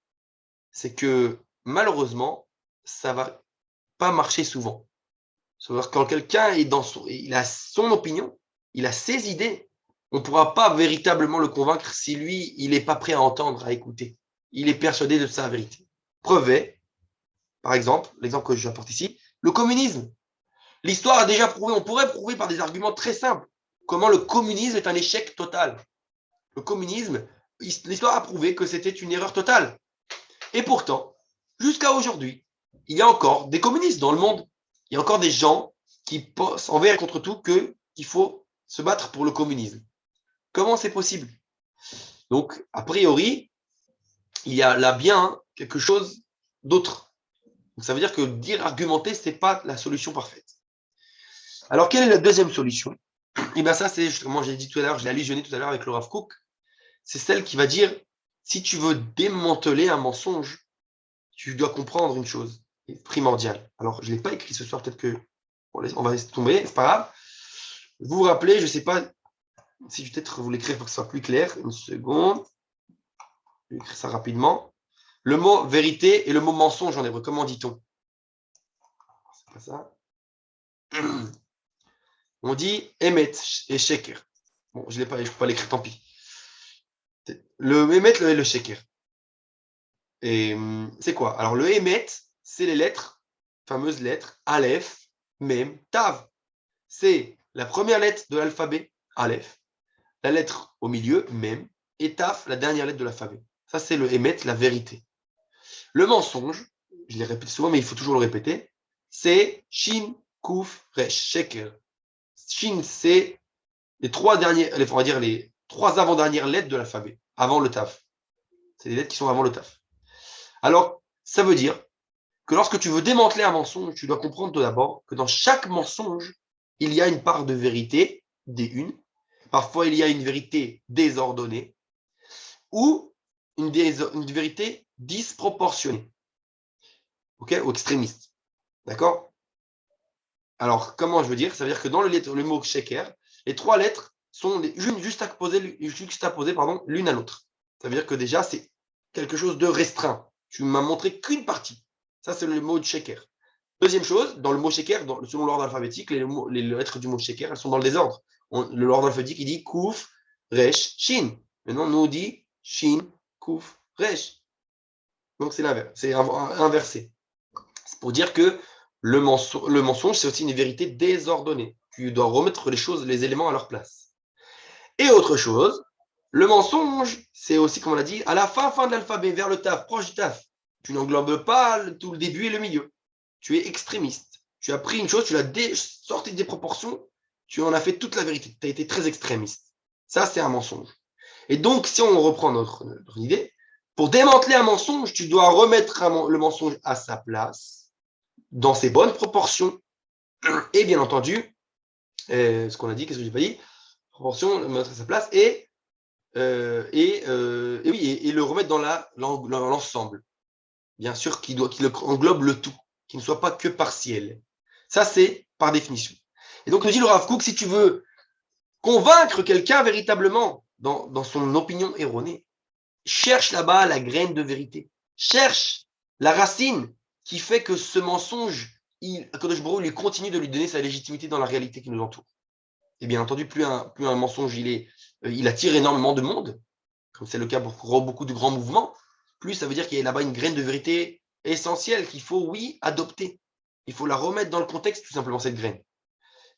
Speaker 1: c'est que malheureusement, ça ne va pas marcher souvent. C'est-à-dire quand quelqu'un est il a son opinion, il a ses idées, on ne pourra pas véritablement le convaincre si lui, il n'est pas prêt à entendre, à écouter. Il est persuadé de sa vérité. Preuve est, par exemple, l'exemple que j'apporte ici, le communisme. L'histoire a déjà prouvé, on pourrait prouver par des arguments très simples, comment le communisme est un échec total. Le communisme, l'histoire a prouvé que c'était une erreur totale. Et pourtant, jusqu'à aujourd'hui, il y a encore des communistes dans le monde. Il y a encore des gens qui pensent envers et contre tout qu'il faut se battre pour le communisme. Comment c'est possible? Donc, a priori, il y a là bien quelque chose d'autre. Donc, ça veut dire que argumenter, ce n'est pas la solution parfaite. Alors, quelle est la deuxième solution? Et bien ça, c'est justement, j'ai dit tout à l'heure, je l'ai allusionné tout à l'heure avec le Rav Kook, c'est celle qui va dire, si tu veux démanteler un mensonge, tu dois comprendre une chose primordiale. Alors, je ne l'ai pas écrit ce soir, peut-être que on va laisser tomber, c'est pas grave. Vous vous rappelez, je ne sais pas si peut-être vous l'écrire pour que ce soit plus clair. Une seconde. Je vais écrire ça rapidement. Le mot vérité et le mot mensonge en hébreu, comment dit-on? C'est pas ça. On dit emet et sheker. Bon, je ne peux pas l'écrire, tant pis. Le emet et le sheker. Et c'est quoi? Alors, le emet, c'est les lettres, fameuses lettres, aleph, mem, tav. C'est la première lettre de l'alphabet, aleph, la lettre au milieu, mem, et taf, la dernière lettre de l'alphabet. Ça, c'est le emet, la vérité. Le mensonge, je l'ai répété souvent, mais il faut toujours le répéter, c'est shin, kuf, resh, sheker. Shin, c'est les trois avant-dernières lettres de l'alphabet, avant le taf. C'est les lettres qui sont avant le taf. Alors, ça veut dire que lorsque tu veux démanteler un mensonge, tu dois comprendre tout d'abord que dans chaque mensonge, il y a une part de vérité, parfois il y a une vérité désordonnée, ou une vérité disproportionnée, ok, ou extrémiste. D'accord? Alors, comment je veux dire? Ça veut dire que dans le mot sheker, les trois lettres sont juxtaposées l'une à l'autre. Ça veut dire que déjà, c'est quelque chose de restreint. Tu m'as montré qu'une partie. Ça, c'est le mot de sheker. Deuxième chose, dans le mot sheker, selon l'ordre alphabétique, les lettres du mot sheker, elles sont dans le désordre. L'ordre alphabétique, il dit kuf, resh, shin. Maintenant, nous, on dit shin, kuf, resh. Donc, c'est l'inverse. C'est inversé. C'est pour dire que le mensonge, c'est aussi une vérité désordonnée. Tu dois remettre les éléments à leur place. Et autre chose, le mensonge, c'est aussi, comme on l'a dit, à la fin de l'alphabet, vers le taf, proche du taf. Tu n'englobes pas tout le début et le milieu. Tu es extrémiste. Tu as pris une chose, tu l'as sorti des proportions, tu en as fait toute la vérité. Tu as été très extrémiste. Ça, c'est un mensonge. Et donc, si on reprend notre idée, pour démanteler un mensonge, tu dois remettre le mensonge à sa place, dans ses bonnes proportions, et bien entendu, ce qu'on a dit, qu'est-ce que j'ai pas dit? Proportion, mettre à sa place, et le remettre dans l'ensemble. Bien sûr, qu'il englobe le tout, qu'il ne soit pas que partiel. Ça, c'est par définition. Et donc, nous dit le Rav Kook, si tu veux convaincre quelqu'un véritablement dans son opinion erronée, cherche là-bas la graine de vérité. Cherche la racine qui fait que ce mensonge, Akadosh Baruch Hu lui continue de lui donner sa légitimité dans la réalité qui nous entoure. et bien entendu, plus un mensonge il attire énormément de monde, comme c'est le cas pour beaucoup de grands mouvements, plus ça veut dire qu'il y a là-bas une graine de vérité essentielle qu'il faut, oui, adopter. Il faut la remettre dans le contexte, tout simplement, cette graine.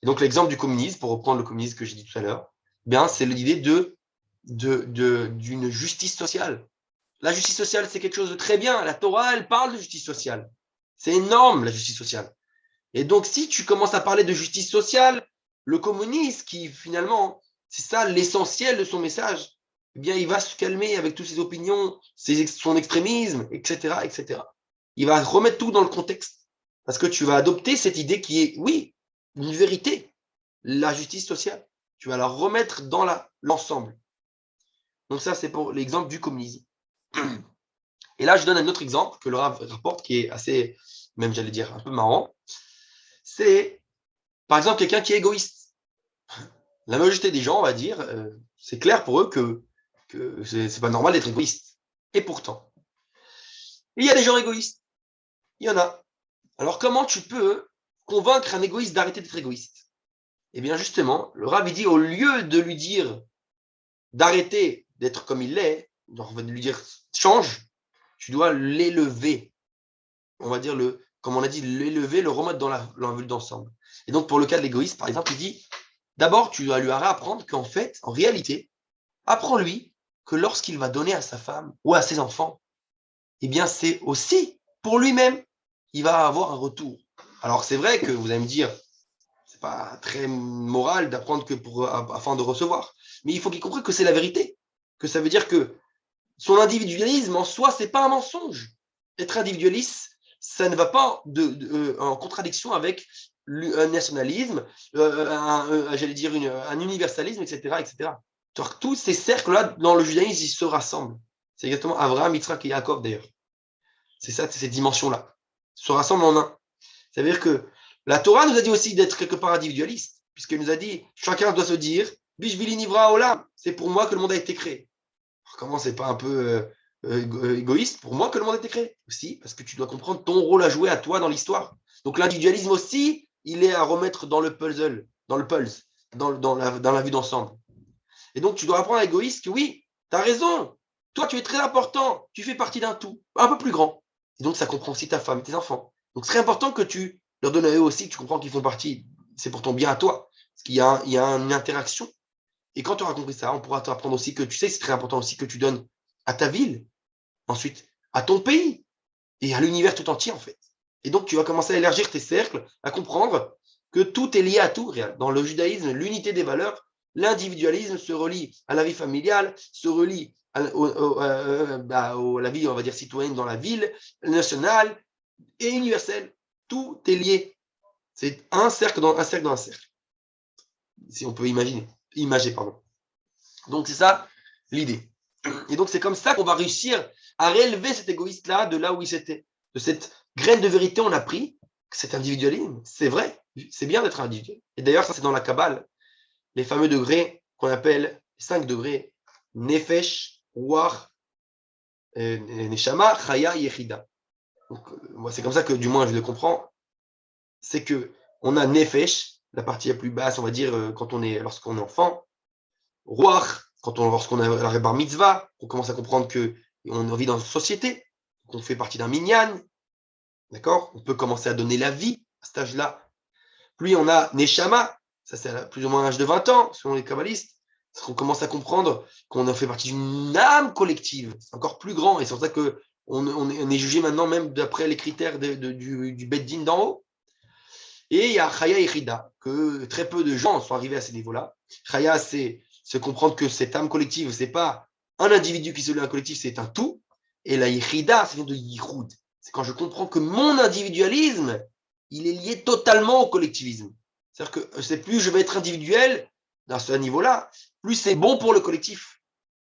Speaker 1: Et donc, l'exemple du communisme, pour reprendre le communisme que j'ai dit tout à l'heure, bien, c'est l'idée d'une justice sociale. La justice sociale, c'est quelque chose de très bien. La Torah, elle parle de justice sociale. C'est énorme, la justice sociale. Et donc, si tu commences à parler de justice sociale, le communiste, qui finalement, c'est ça l'essentiel de son message, eh bien, il va se calmer avec toutes ses opinions, son extrémisme, etc., etc. Il va remettre tout dans le contexte. Parce que tu vas adopter cette idée qui est, oui, une vérité, la justice sociale. Tu vas la remettre dans l'ensemble. Donc ça, c'est pour l'exemple du communisme. Et là, je donne un autre exemple que le Rav rapporte, qui est assez, même j'allais dire, un peu marrant. C'est, par exemple, quelqu'un qui est égoïste. La majorité des gens, on va dire, c'est clair pour eux que c'est pas normal d'être égoïste. Et pourtant, il y a des gens égoïstes. Il y en a. Alors, comment tu peux convaincre un égoïste d'arrêter d'être égoïste? Eh bien, justement, le Rav dit, au lieu de lui dire d'arrêter d'être comme il est, de lui dire change, tu dois l'élever. On va dire, comme on a dit, l'élever, le remettre dans la vue d'ensemble. Et donc, pour le cas de l'égoïste, par exemple, il dit, d'abord, tu dois lui apprendre qu'en fait, en réalité, apprends-lui que lorsqu'il va donner à sa femme ou à ses enfants, eh bien, c'est aussi pour lui-même. Il va avoir un retour. Alors, c'est vrai que vous allez me dire, c'est pas très moral d'apprendre que afin de recevoir. Mais il faut qu'il comprenne que c'est la vérité. Que ça veut dire que son individualisme en soi, c'est pas un mensonge. Être individualiste, ça ne va pas en contradiction avec un nationalisme, j'allais dire un universalisme, etc., etc. Donc, tous ces cercles-là, dans le judaïsme, ils se rassemblent. C'est exactement Abraham, Yitzhak et Jacob, d'ailleurs. C'est ça, c'est ces dimensions-là. Ils se rassemblent en un. Ça veut dire que la Torah nous a dit aussi d'être quelque part individualiste, puisqu'elle nous a dit, chacun doit se dire, Bishvili Nivra Olam, c'est pour moi que le monde a été créé. Alors, comment c'est pas un peu égoïste pour moi que le monde a été créé? Aussi, parce que tu dois comprendre ton rôle à jouer à toi dans l'histoire. Donc l'individualisme aussi, il est à remettre dans le puzzle, dans le pulse, dans la vue d'ensemble. Et donc tu dois apprendre à l'égoïste que oui, tu as raison, toi tu es très important, tu fais partie d'un tout, un peu plus grand. Et donc ça comprend aussi ta femme, tes enfants. Donc c'est très important que tu leur donnes à eux aussi, que tu comprends qu'ils font partie, c'est pour ton bien à toi. Parce qu'il y a une interaction. Et quand tu auras compris ça, on pourra t'apprendre aussi que tu sais, c'est très important aussi que tu donnes à ta ville, ensuite à ton pays et à l'univers tout entier en fait. Et donc tu vas commencer à élargir tes cercles, à comprendre que tout est lié à tout. Dans le judaïsme, l'unité des valeurs, l'individualisme se relie à la vie familiale, se relie à la vie, on va dire, citoyenne dans la ville, nationale et universelle. Tout est lié. C'est un cercle dans un cercle dans un cercle. Si on peut imager, pardon. Donc c'est ça l'idée. Et donc c'est comme ça qu'on va réussir à réélever cet égoïste-là de là où il s'était. De cette graine de vérité, on a pris que cet individualisme, c'est vrai, c'est bien d'être individuel. Et d'ailleurs, ça c'est dans la Kabbale, les fameux degrés qu'on appelle 5 degrés, Nefesh, Ruach, Neshama, Chaya, Yechida. Donc, moi, c'est comme ça que du moins je le comprends. C'est que on a Nefesh, la partie la plus basse, on va dire, lorsqu'on est enfant. Ruach, lorsqu'on a la bar mitzvah, on commence à comprendre qu'on vit dans une société, qu'on fait partie d'un minyan, d'accord? On peut commencer à donner la vie à cet âge-là. Puis on a Neshama, ça c'est à plus ou moins l'âge de 20 ans, selon les kabbalistes, parce qu'on commence à comprendre qu'on fait partie d'une âme collective, c'est encore plus grand, et c'est pour ça qu'on est jugé maintenant même d'après les critères du Beddin d'en haut. Et il y a Chaya et Chida, que très peu de gens sont arrivés à ces niveaux-là. Chaya, c'est se comprendre que cette âme collective, c'est pas un individu qui se lie à un collectif, c'est un tout. Et la Yechida, ça vient de Yichud. C'est quand je comprends que mon individualisme, il est lié totalement au collectivisme. C'est-à-dire que c'est plus je vais être individuel dans ce niveau-là, plus c'est bon pour le collectif.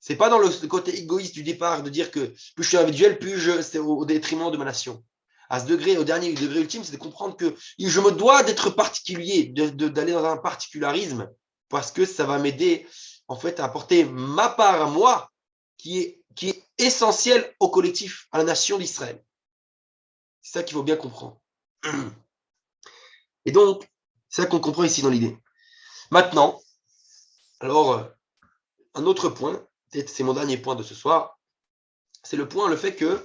Speaker 1: C'est pas dans le côté égoïste du départ de dire que plus je suis individuel, c'est au détriment de ma nation. À ce degré, au dernier degré ultime, c'est de comprendre que je me dois d'être particulier, d'aller dans un particularisme, parce que ça va m'aider en fait à apporter ma part à moi qui est essentielle au collectif, à la nation d'Israël. C'est ça qu'il faut bien comprendre. Et donc, c'est ça qu'on comprend ici dans l'idée. Maintenant, Alors, un autre point, peut-être c'est mon dernier point de ce soir, c'est le fait que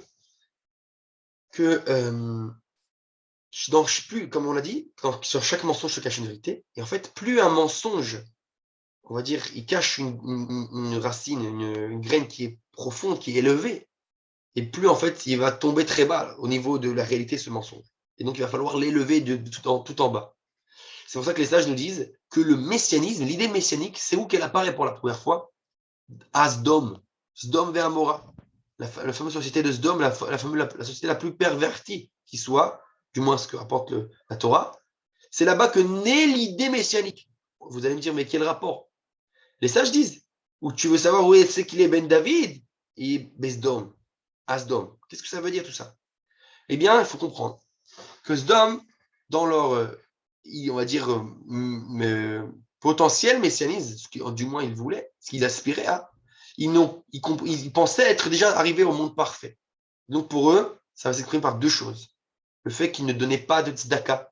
Speaker 1: plus, comme on l'a dit, sur chaque mensonge se cache une vérité. Et en fait, plus un mensonge, on va dire, il cache une racine, une graine qui est profonde, qui est élevée, et plus en fait, il va tomber très bas au niveau de la réalité, ce mensonge. Et donc, il va falloir l'élever de tout en bas. C'est pour ça que les sages nous disent que le messianisme, l'idée messianique, c'est où qu'elle apparaît pour la première fois? À Sdom, Sdom vers Amora, la fameuse société de Sdom, la société la plus pervertie qui soit, du moins ce que rapporte la Torah. C'est là-bas que naît l'idée messianique. Vous allez me dire, mais quel rapport? Les sages disent, ou tu veux savoir où c'est qu'il est Ben David? Et Besdom, Asdom. Qu'est-ce que ça veut dire tout ça? Eh bien, il faut comprendre que Sdom, dans leur, on va dire, potentiel messianisme, du moins ils voulaient, ce qu'ils aspiraient à, ils pensaient être déjà arrivés au monde parfait. Donc pour eux, ça va s'exprimer par deux choses. Le fait qu'ils ne donnaient pas de tzedaka,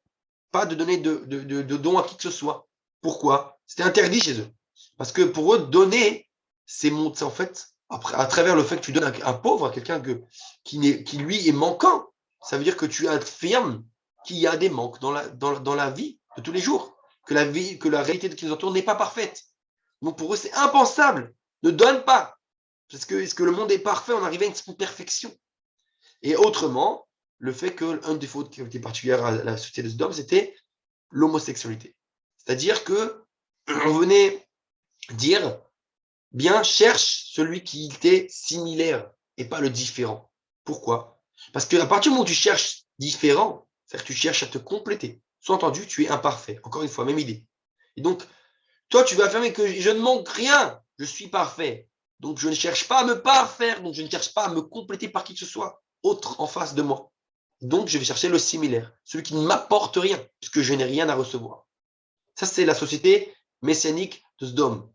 Speaker 1: pas de donner de dons à qui que ce soit. Pourquoi? C'était interdit chez eux. Parce que pour eux, donner, c'est en fait, à travers le fait que tu donnes à un pauvre, à quelqu'un qui lui est manquant, ça veut dire que tu affirmes qu'il y a des manques dans la vie de tous les jours, que la réalité qui nous entoure n'est pas parfaite. Donc pour eux, c'est impensable. Ne donne pas. Parce que, est-ce que le monde est parfait? On arrive à une perfection. Et autrement, le fait qu'un des fautes qui était particulière à la société de Sodome, c'était l'homosexualité. C'est-à-dire que on venait dire, bien, cherche celui qui t'est similaire et pas le différent. Pourquoi? Parce qu'à partir du moment où tu cherches différent, c'est-à-dire que tu cherches à te compléter, sous-entendu, tu es imparfait. Encore une fois, même idée. Et donc, toi, tu vas affirmer que je ne manque rien, je suis parfait. Donc, je ne cherche pas à me parfaire, donc je ne cherche pas à me compléter par qui que ce soit autre en face de moi. Donc, je vais chercher le similaire, celui qui ne m'apporte rien, puisque je n'ai rien à recevoir. Ça, c'est la société messianique de Sdom.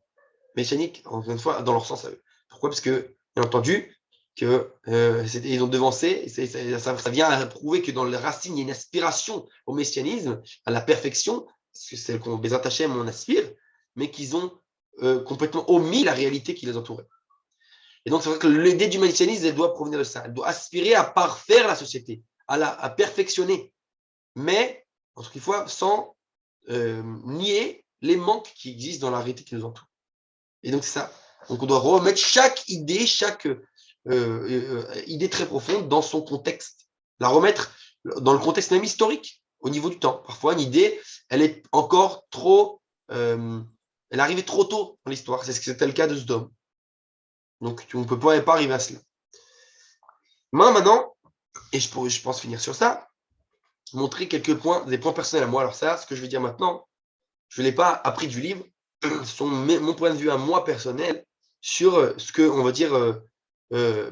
Speaker 1: Messianique, encore une fois, dans leur sens à eux. Pourquoi? Parce que, bien entendu, ils ont devancé, ça vient à prouver que dans les racines, il y a une aspiration au messianisme, à la perfection, parce que c'est qu'on les Hachem, on aspire, mais qu'ils ont complètement omis la réalité qui les entourait. Et donc, c'est vrai que l'idée du messianisme, elle doit provenir de ça. Elle doit aspirer à parfaire la société, à perfectionner, mais, encore une fois, sans nier les manques qui existent dans la réalité qui nous entoure. Et donc, c'est ça. Donc, on doit remettre chaque idée très profonde dans son contexte. La remettre dans le contexte même historique, au niveau du temps. Parfois, une idée, elle est encore trop... elle est arrivée trop tôt dans l'histoire. C'est ce que c'était le cas de Sodome. Donc, on ne peut pas arriver à cela. Maintenant, et je pense finir sur ça, montrer quelques points, des points personnels à moi. Alors ça, ce que je vais dire maintenant, je ne l'ai pas appris du livre, ce sont mon point de vue à moi personnel sur ce que, on va dire,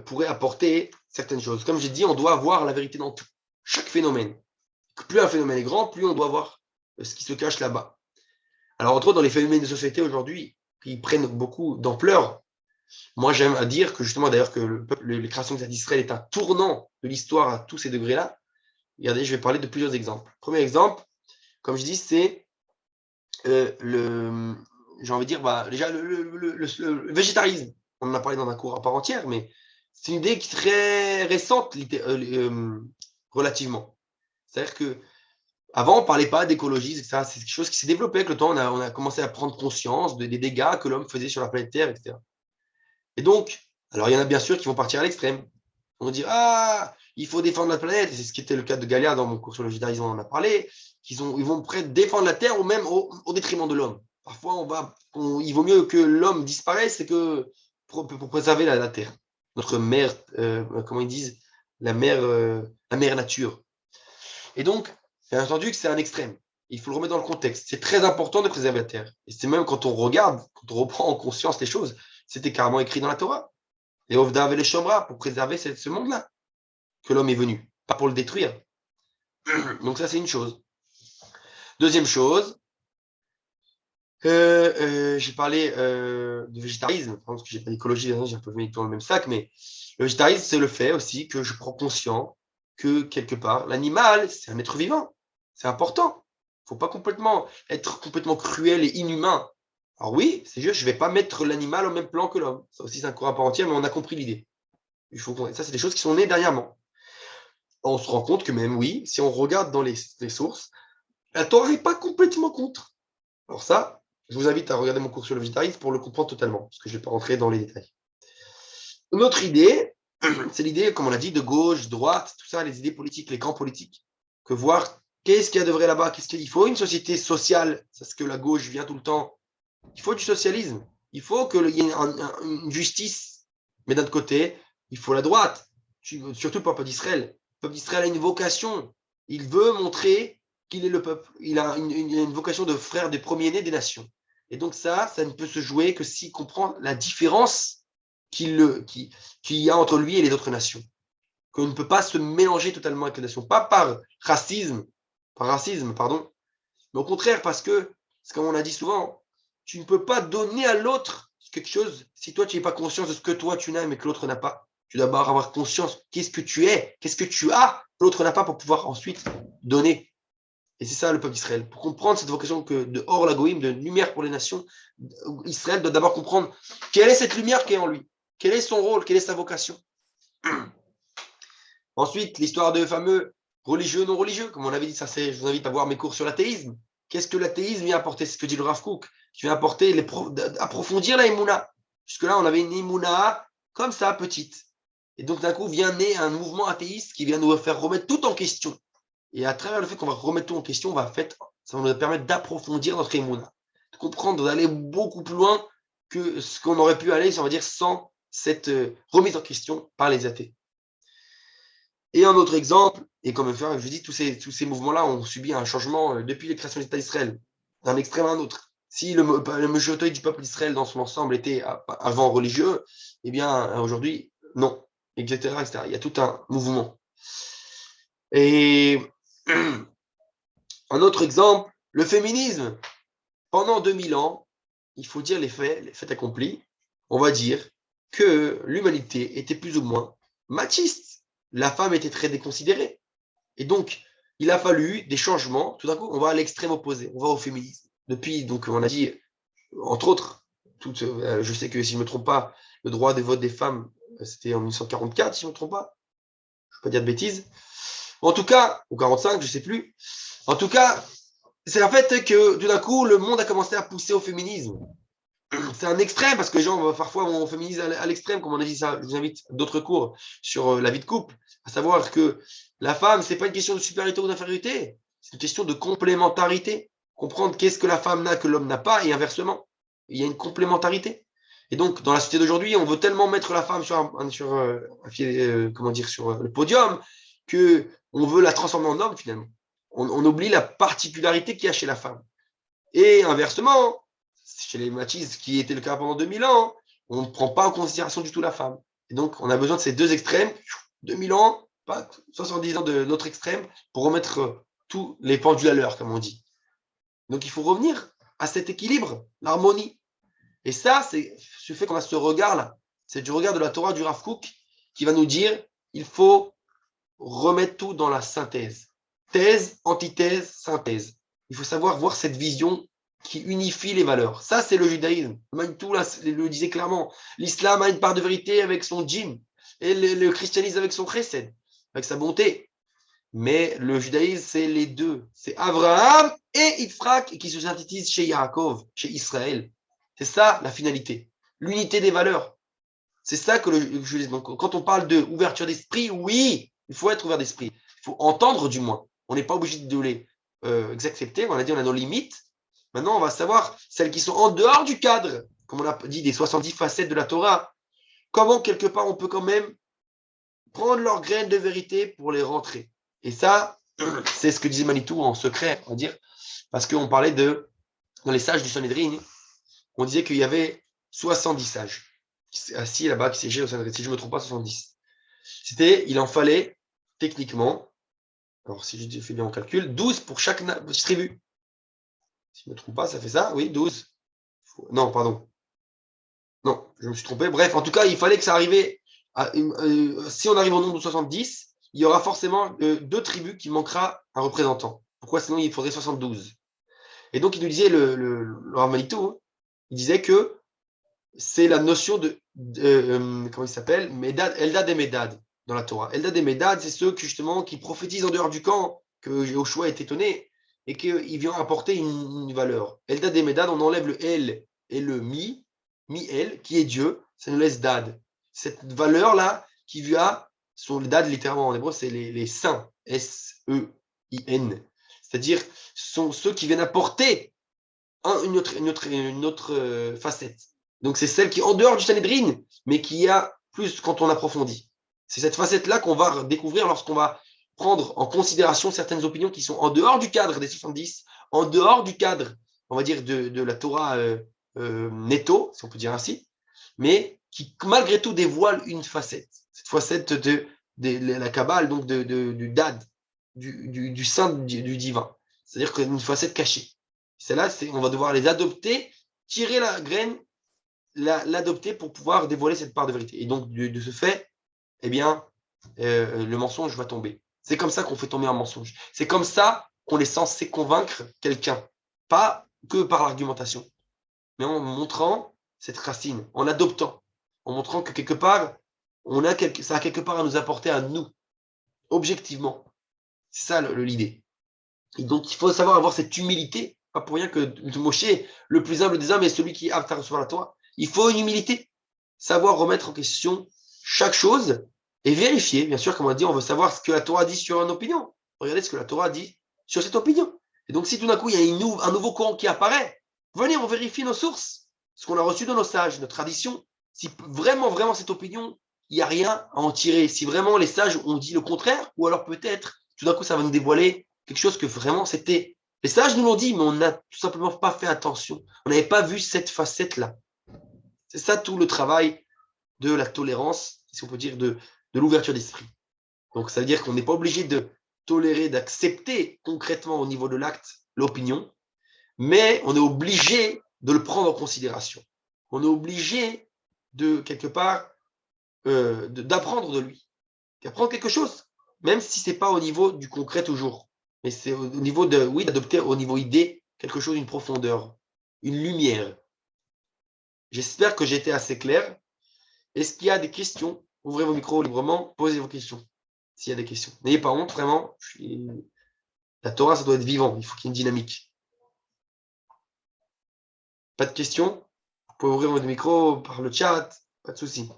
Speaker 1: pourrait apporter certaines choses. Comme j'ai dit, on doit voir la vérité dans tout, chaque phénomène. Plus un phénomène est grand, plus on doit voir ce qui se cache là-bas. Alors, entre autres, dans les phénomènes de société aujourd'hui, qui prennent beaucoup d'ampleur, moi, j'aime à dire que justement, d'ailleurs, que les créations d'Israël est un tournant de l'histoire à tous ces degrés-là. Regardez, je vais parler de plusieurs exemples. Premier exemple, comme je dis, c'est j'ai envie de dire, déjà, le végétarisme. On en a parlé dans un cours à part entière, mais c'est une idée qui est très récente, relativement. C'est-à-dire que avant, on ne parlait pas d'écologie, etc. C'est quelque chose qui s'est développé avec le temps. On a commencé à prendre conscience des dégâts que l'homme faisait sur la planète Terre, etc. Et donc, alors il y en a bien sûr qui vont partir à l'extrême. On va dire, il faut défendre la planète. Et c'est ce qui était le cas de Galia dans mon cours sur le végétarisme, on en a parlé. Ils vont prêt défendre la Terre ou même au détriment de l'homme. Parfois, il vaut mieux que l'homme disparaisse que pour préserver la Terre. Notre mère, comment ils disent, la mère nature. Et donc, bien entendu que c'est un extrême. Il faut le remettre dans le contexte. C'est très important de préserver la Terre. Et c'est même quand on regarde, quand on reprend en conscience les choses, c'était carrément écrit dans la Torah. Les Ovdav et les Shomra, pour préserver ce monde-là, que l'homme est venu, pas pour le détruire. Donc ça, c'est une chose. Deuxième chose, j'ai parlé de végétarisme, parce que j'ai pas d'écologie, j'ai un peu mis dans le même sac, mais le végétarisme, c'est le fait aussi que je prends conscience que quelque part, l'animal, c'est un être vivant. C'est important. Il ne faut pas être complètement cruel et inhumain Alors oui, c'est juste, je ne vais pas mettre l'animal au même plan que l'homme. Ça aussi, c'est un cours à part entière, mais on a compris l'idée. Ça, c'est des choses qui sont nées dernièrement. On se rend compte que même, oui, si on regarde dans les sources, la Torah n'est pas complètement contre. Alors ça, je vous invite à regarder mon cours sur le végétarisme pour le comprendre totalement, parce que je ne vais pas rentrer dans les détails. Une autre idée, c'est l'idée, comme on l'a dit, de gauche, droite, tout ça, les idées politiques, les camps politiques. Que voir qu'est-ce qu'il y a de vrai là-bas, qu'est-ce qu'il faut une société sociale, c'est ce que la gauche vient tout le temps. Il faut du socialisme. Il faut qu'il y ait une justice. Mais d'un autre côté, il faut la droite. Surtout le peuple d'Israël. Le peuple d'Israël a une vocation. Il veut montrer qu'il est le peuple. Il a une vocation de frère des premiers-nés des nations. Et donc ça ne peut se jouer que s'il comprend la différence qu'il y a entre lui et les autres nations. Qu'on ne peut pas se mélanger totalement avec les nations. Pas par racisme, pardon, mais au contraire parce que, c'est comme on a dit souvent, tu ne peux pas donner à l'autre quelque chose si toi tu n'es pas conscient de ce que toi tu n'as mais que l'autre n'a pas. Tu dois d'abord avoir conscience qu'est-ce que tu es, qu'est-ce que tu as, que l'autre n'a pas pour pouvoir ensuite donner. Et c'est ça le peuple d'Israël. Pour comprendre cette vocation que de Or la Goïm, de lumière pour les nations, Israël doit d'abord comprendre quelle est cette lumière qui est en lui, quel est son rôle, quelle est sa vocation. Ensuite, l'histoire de fameux religieux, non religieux, comme on avait dit, ça c'est, je vous invite à voir mes cours sur l'athéisme. Qu'est-ce que l'athéisme vient apporter? C'est ce que dit le Rav Kook, qui vient apporter, approfondir la Emouna. Jusque-là, on avait une Emouna comme ça, petite. Et donc, d'un coup, vient naître un mouvement athéiste qui vient nous faire remettre tout en question. Et à travers le fait qu'on va remettre tout en question, ça va nous permettre d'approfondir notre Emouna, de comprendre, d'aller beaucoup plus loin que ce qu'on aurait pu aller, on va dire, sans cette remise en question par les athées. Et un autre exemple, et comme je dis, tous ces mouvements-là ont subi un changement depuis les créations de l'État d'Israël, d'un extrême à un autre. Si le majorité du peuple d'Israël dans son ensemble était avant religieux, eh bien aujourd'hui, non, etc., etc. Il y a tout un mouvement. Et un autre exemple, le féminisme. Pendant 2000 ans, il faut dire les faits accomplis, on va dire que l'humanité était plus ou moins machiste. La femme était très déconsidérée. Et donc, il a fallu des changements. Tout d'un coup, on va à l'extrême opposé, on va au féminisme. Depuis, donc, on a dit, entre autres, je sais que si je ne me trompe pas, le droit de vote des femmes, c'était en 1944, si je ne me trompe pas. Je ne veux pas dire de bêtises. En tout cas, ou 45, je ne sais plus. En tout cas, c'est en fait que tout d'un coup, le monde a commencé à pousser au féminisme. C'est un extrême parce que les gens parfois vont féminiser à l'extrême, comme on a dit ça. Je vous invite à d'autres cours sur la vie de couple, à savoir que la femme, c'est pas une question de supériorité ou d'infériorité, c'est une question de complémentarité. Comprendre qu'est-ce que la femme n'a que l'homme n'a pas et inversement. Il y a une complémentarité. Et donc, dans la société d'aujourd'hui, on veut tellement mettre la femme sur le podium que on veut la transformer en homme finalement. On oublie la particularité qu'il y a chez la femme. Et inversement, chez les machistes, qui était le cas pendant 2000 ans, on ne prend pas en considération du tout la femme. Et donc, on a besoin de ces deux extrêmes, 2000 ans, pas 70 ans de notre extrême, pour remettre tous les pendules à l'heure, comme on dit. Donc, il faut revenir à cet équilibre, l'harmonie. Et ça, c'est ce fait qu'on a ce regard-là. C'est du regard de la Torah du Rav Kook qui va nous dire il faut remettre tout dans la synthèse. Thèse, antithèse, synthèse. Il faut savoir voir cette vision qui unifie les valeurs. Ça, c'est le judaïsme. Manitou le disait clairement. L'islam a une part de vérité avec son djinn, et le christianisme avec son chesed, avec sa bonté. Mais le judaïsme, c'est les deux. C'est Abraham et Yitzhak qui se synthétisent chez Yaakov, chez Israël. C'est ça la finalité. L'unité des valeurs. C'est ça que le judaïsme. Donc, quand on parle d'ouverture d'esprit, oui, il faut être ouvert d'esprit. Il faut entendre du moins. On n'est pas obligé de les accepter. On a dit on a nos limites. Maintenant, on va savoir celles qui sont en dehors du cadre, comme on a dit, des 70 facettes de la Torah. Comment, quelque part, on peut quand même prendre leurs graines de vérité pour les rentrer. Et ça, c'est ce que disait Manitou en secret, on va dire, parce qu'on parlait dans les sages du Sanhedrin, on disait qu'il y avait 70 sages assis là-bas qui siégeaient au Sanhedrin, si je ne me trompe pas, 70. Il en fallait, techniquement, alors si je fais bien mon calcul, 12 pour chaque tribu. Si je ne me trompe pas, ça fait ça, oui, 12. Non, pardon. Non, je me suis trompé. Bref, en tout cas, il fallait que ça arrivait. Si on arrive au nombre de 70, il y aura forcément 2 tribus qui manquera un représentant. Pourquoi sinon il faudrait 72? Et donc, il nous disait le Rav Manitou, il disait que c'est la notion comment il s'appelle, Eldad et Medad dans la Torah. Eldad et Medad, c'est ceux justement qui prophétisent en dehors du camp, que Joshua est étonné, et qu'il vient apporter une valeur. Eldad et Medad, on enlève le El et le Mi-El, qui est Dieu, ça nous laisse Dad. Cette valeur-là, qui vient, sont les Dad littéralement en hébreu, c'est les saints, S-E-I-N. C'est-à-dire, sont ceux qui viennent apporter une autre facette. Donc, c'est celle qui est en dehors du Sanhedrin, mais qui a plus quand on approfondit. C'est cette facette-là qu'on va découvrir lorsqu'on va prendre en considération certaines opinions qui sont en dehors du cadre des 70, en dehors du cadre, on va dire, de la Torah netto, si on peut dire ainsi, mais qui, malgré tout, dévoile une facette. Cette facette de la Kabbale, donc du Dad, du saint, du divin. C'est-à-dire qu'une facette cachée. Celle-là, on va devoir les adopter, tirer la graine, l'adopter pour pouvoir dévoiler cette part de vérité. Et donc, de ce fait, eh bien, le mensonge va tomber. C'est comme ça qu'on fait tomber un mensonge. C'est comme ça qu'on est censé convaincre quelqu'un. Pas que par l'argumentation, mais en montrant cette racine, en l'adoptant, en montrant que quelque part, ça a quelque part à nous apporter à nous, objectivement. C'est ça l'idée. Et donc, il faut savoir avoir cette humilité. Pas pour rien que Moshe, le plus humble des hommes, est celui qui est apte à recevoir la Torah. Il faut une humilité. Savoir remettre en question chaque chose et vérifier. Bien sûr, comme on a dit, on veut savoir ce que la Torah dit sur une opinion. Regardez ce que la Torah dit sur cette opinion. Et donc, si tout d'un coup, il y a un nouveau courant qui apparaît, venez, on vérifie nos sources, ce qu'on a reçu de nos sages, notre tradition. Si vraiment, vraiment, cette opinion, il n'y a rien à en tirer. Si vraiment les sages ont dit le contraire, ou alors peut-être, tout d'un coup, ça va nous dévoiler quelque chose que vraiment c'était. Les sages nous l'ont dit, mais on n'a tout simplement pas fait attention. On n'avait pas vu cette facette-là. C'est ça tout le travail de la tolérance, si on peut dire, de l'ouverture d'esprit. Donc, ça veut dire qu'on n'est pas obligé de tolérer, d'accepter concrètement au niveau de l'acte l'opinion, mais on est obligé de le prendre en considération. On est obligé de, quelque part, d'apprendre de lui, d'apprendre quelque chose, même si ce n'est pas au niveau du concret toujours. Mais c'est au niveau d'adopter au niveau idée quelque chose, une profondeur, une lumière. J'espère que j'ai été assez clair. Est-ce qu'il y a des questions? Ouvrez vos micros librement, posez vos questions. S'il y a des questions. N'ayez pas honte, vraiment. La Torah, ça doit être vivant. Il faut qu'il y ait une dynamique. Pas de questions? Vous pouvez ouvrir votre micro par le chat. Pas de souci.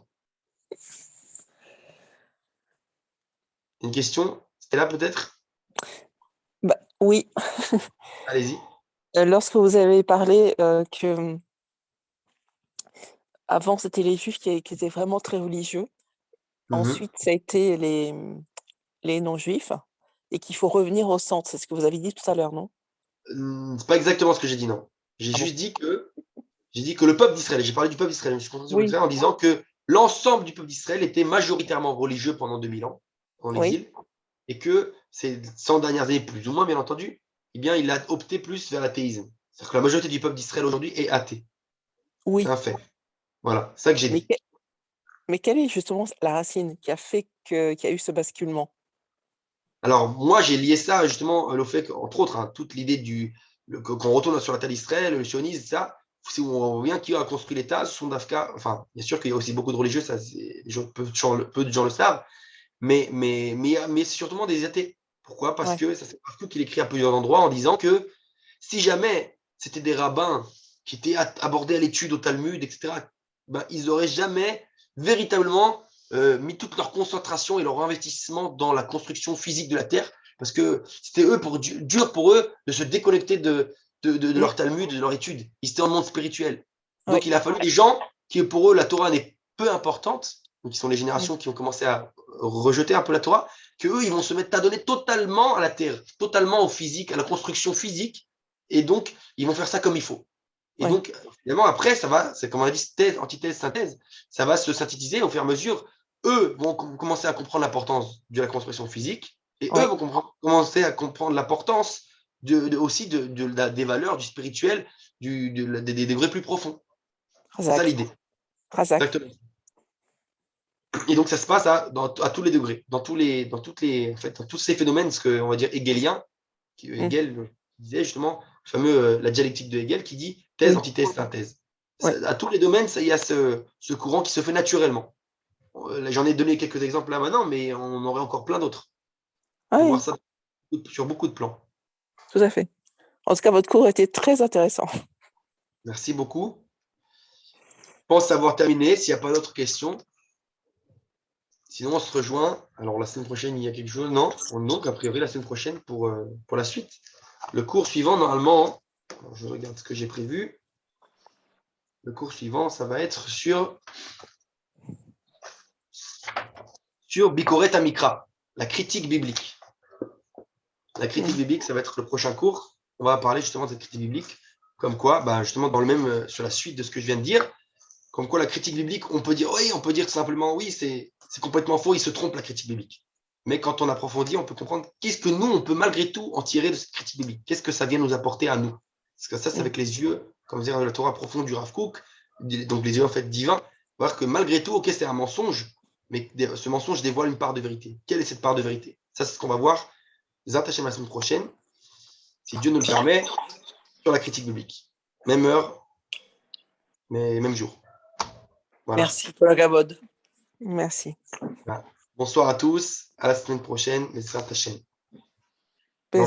Speaker 1: Une question? C'était là peut-être?
Speaker 3: Oui.
Speaker 1: Allez-y.
Speaker 3: Lorsque vous avez parlé que avant c'était les Juifs qui étaient vraiment très religieux, ensuite ça a été les non-Juifs, et qu'il faut revenir au centre. C'est ce que vous avez dit tout à l'heure, non?
Speaker 1: C'est pas exactement ce que j'ai dit, non. J'ai juste dit que le peuple d'Israël, j'ai parlé du peuple d'Israël, je suis content en disant que l'ensemble du peuple d'Israël était majoritairement religieux pendant 2000 ans en exil, et que ces 100 dernières années, plus ou moins, bien entendu, eh bien, il a opté plus vers l'athéisme. C'est-à-dire que la majorité du peuple d'Israël aujourd'hui est athée.
Speaker 3: Oui.
Speaker 1: C'est un fait. Voilà, c'est ça que j'ai dit.
Speaker 3: Mais quelle est justement la racine qui a fait qu'il y a eu ce basculement?
Speaker 1: Alors, moi, j'ai lié ça justement au fait qu'entre autres, toute l'idée qu'on retourne sur la terre d'Israël, le sionisme, ça, si on voit bien qui a construit l'État, ce sont d'Afka. Enfin, bien sûr qu'il y a aussi beaucoup de religieux, ça, peu de gens le savent, mais c'est surtout des athées. Pourquoi? Parce que ça c'est partout qu'il écrit à plusieurs endroits en disant que si jamais c'était des rabbins qui étaient abordés à l'étude au Talmud, etc., ben, ils n'auraient jamais véritablement mis toute leur concentration et leur investissement dans la construction physique de la terre, parce que c'était dur pour eux de se déconnecter de leur Talmud, de leur étude. Ils étaient en monde spirituel. Donc il a fallu des gens qui, pour eux, la Torah n'est peu importante, donc qui sont les générations qui ont commencé à rejeter un peu la Torah, qu'eux, ils vont se mettre à donner totalement à la terre, totalement au physique, à la construction physique, et donc ils vont faire ça comme il faut. Et donc, finalement, après, ça va, c'est comme on a dit, thèse, antithèse, synthèse, ça va se synthétiser au fur et à mesure. Eux vont commencer à comprendre l'importance de la construction physique, et eux vont commencer à comprendre l'importance aussi des valeurs, du spirituel, des degrés plus profonds. C'est ça l'idée. Exactement. Et donc, ça se passe à tous les degrés, dans tous ces phénomènes, ce qu'on va dire hegeliens, Hegel disait justement, la dialectique de Hegel qui dit thèse, antithèse, synthèse.
Speaker 3: Ouais.
Speaker 1: À tous les domaines, il y a ce courant qui se fait naturellement. J'en ai donné quelques exemples là maintenant, mais on en aurait encore plein d'autres.
Speaker 3: Ah
Speaker 1: On peut voir
Speaker 3: oui,
Speaker 1: ça sur beaucoup de plans.
Speaker 3: tout à fait. En tout cas, votre cours était très intéressant.
Speaker 1: Merci beaucoup. Je pense avoir terminé. S'il n'y a pas d'autres questions, sinon on se rejoint. Alors la semaine prochaine, il y a quelque chose? Non, donc a priori la semaine prochaine pour la suite. Le cours suivant, normalement, alors, je regarde ce que j'ai prévu. Le cours suivant, ça va être sur Bikoret Amikra, la critique biblique. La critique biblique, ça va être le prochain cours. On va parler justement de cette critique biblique. Comme quoi, justement, dans le même, sur la suite de ce que je viens de dire, comme quoi la critique biblique, on peut dire simplement, oui, c'est complètement faux, il se trompe la critique biblique. Mais quand on approfondit, on peut comprendre qu'est-ce que nous, on peut malgré tout en tirer de cette critique biblique. Qu'est-ce que ça vient nous apporter à nous? Parce que ça, c'est avec les yeux, comme dire la Torah profonde du Rav Kook, donc les yeux en fait divins, voir que malgré tout, ok, c'est un mensonge, mais ce mensonge dévoile une part de vérité. Quelle est cette part de vérité? Ça, c'est ce qu'on va voir Zat la semaine prochaine, si Dieu nous le permet, sur la critique biblique. Même heure, mais même jour. Voilà.
Speaker 3: Merci pour la gabode. Merci.
Speaker 1: Bonsoir à tous, à la semaine prochaine, mais Zat Hashem.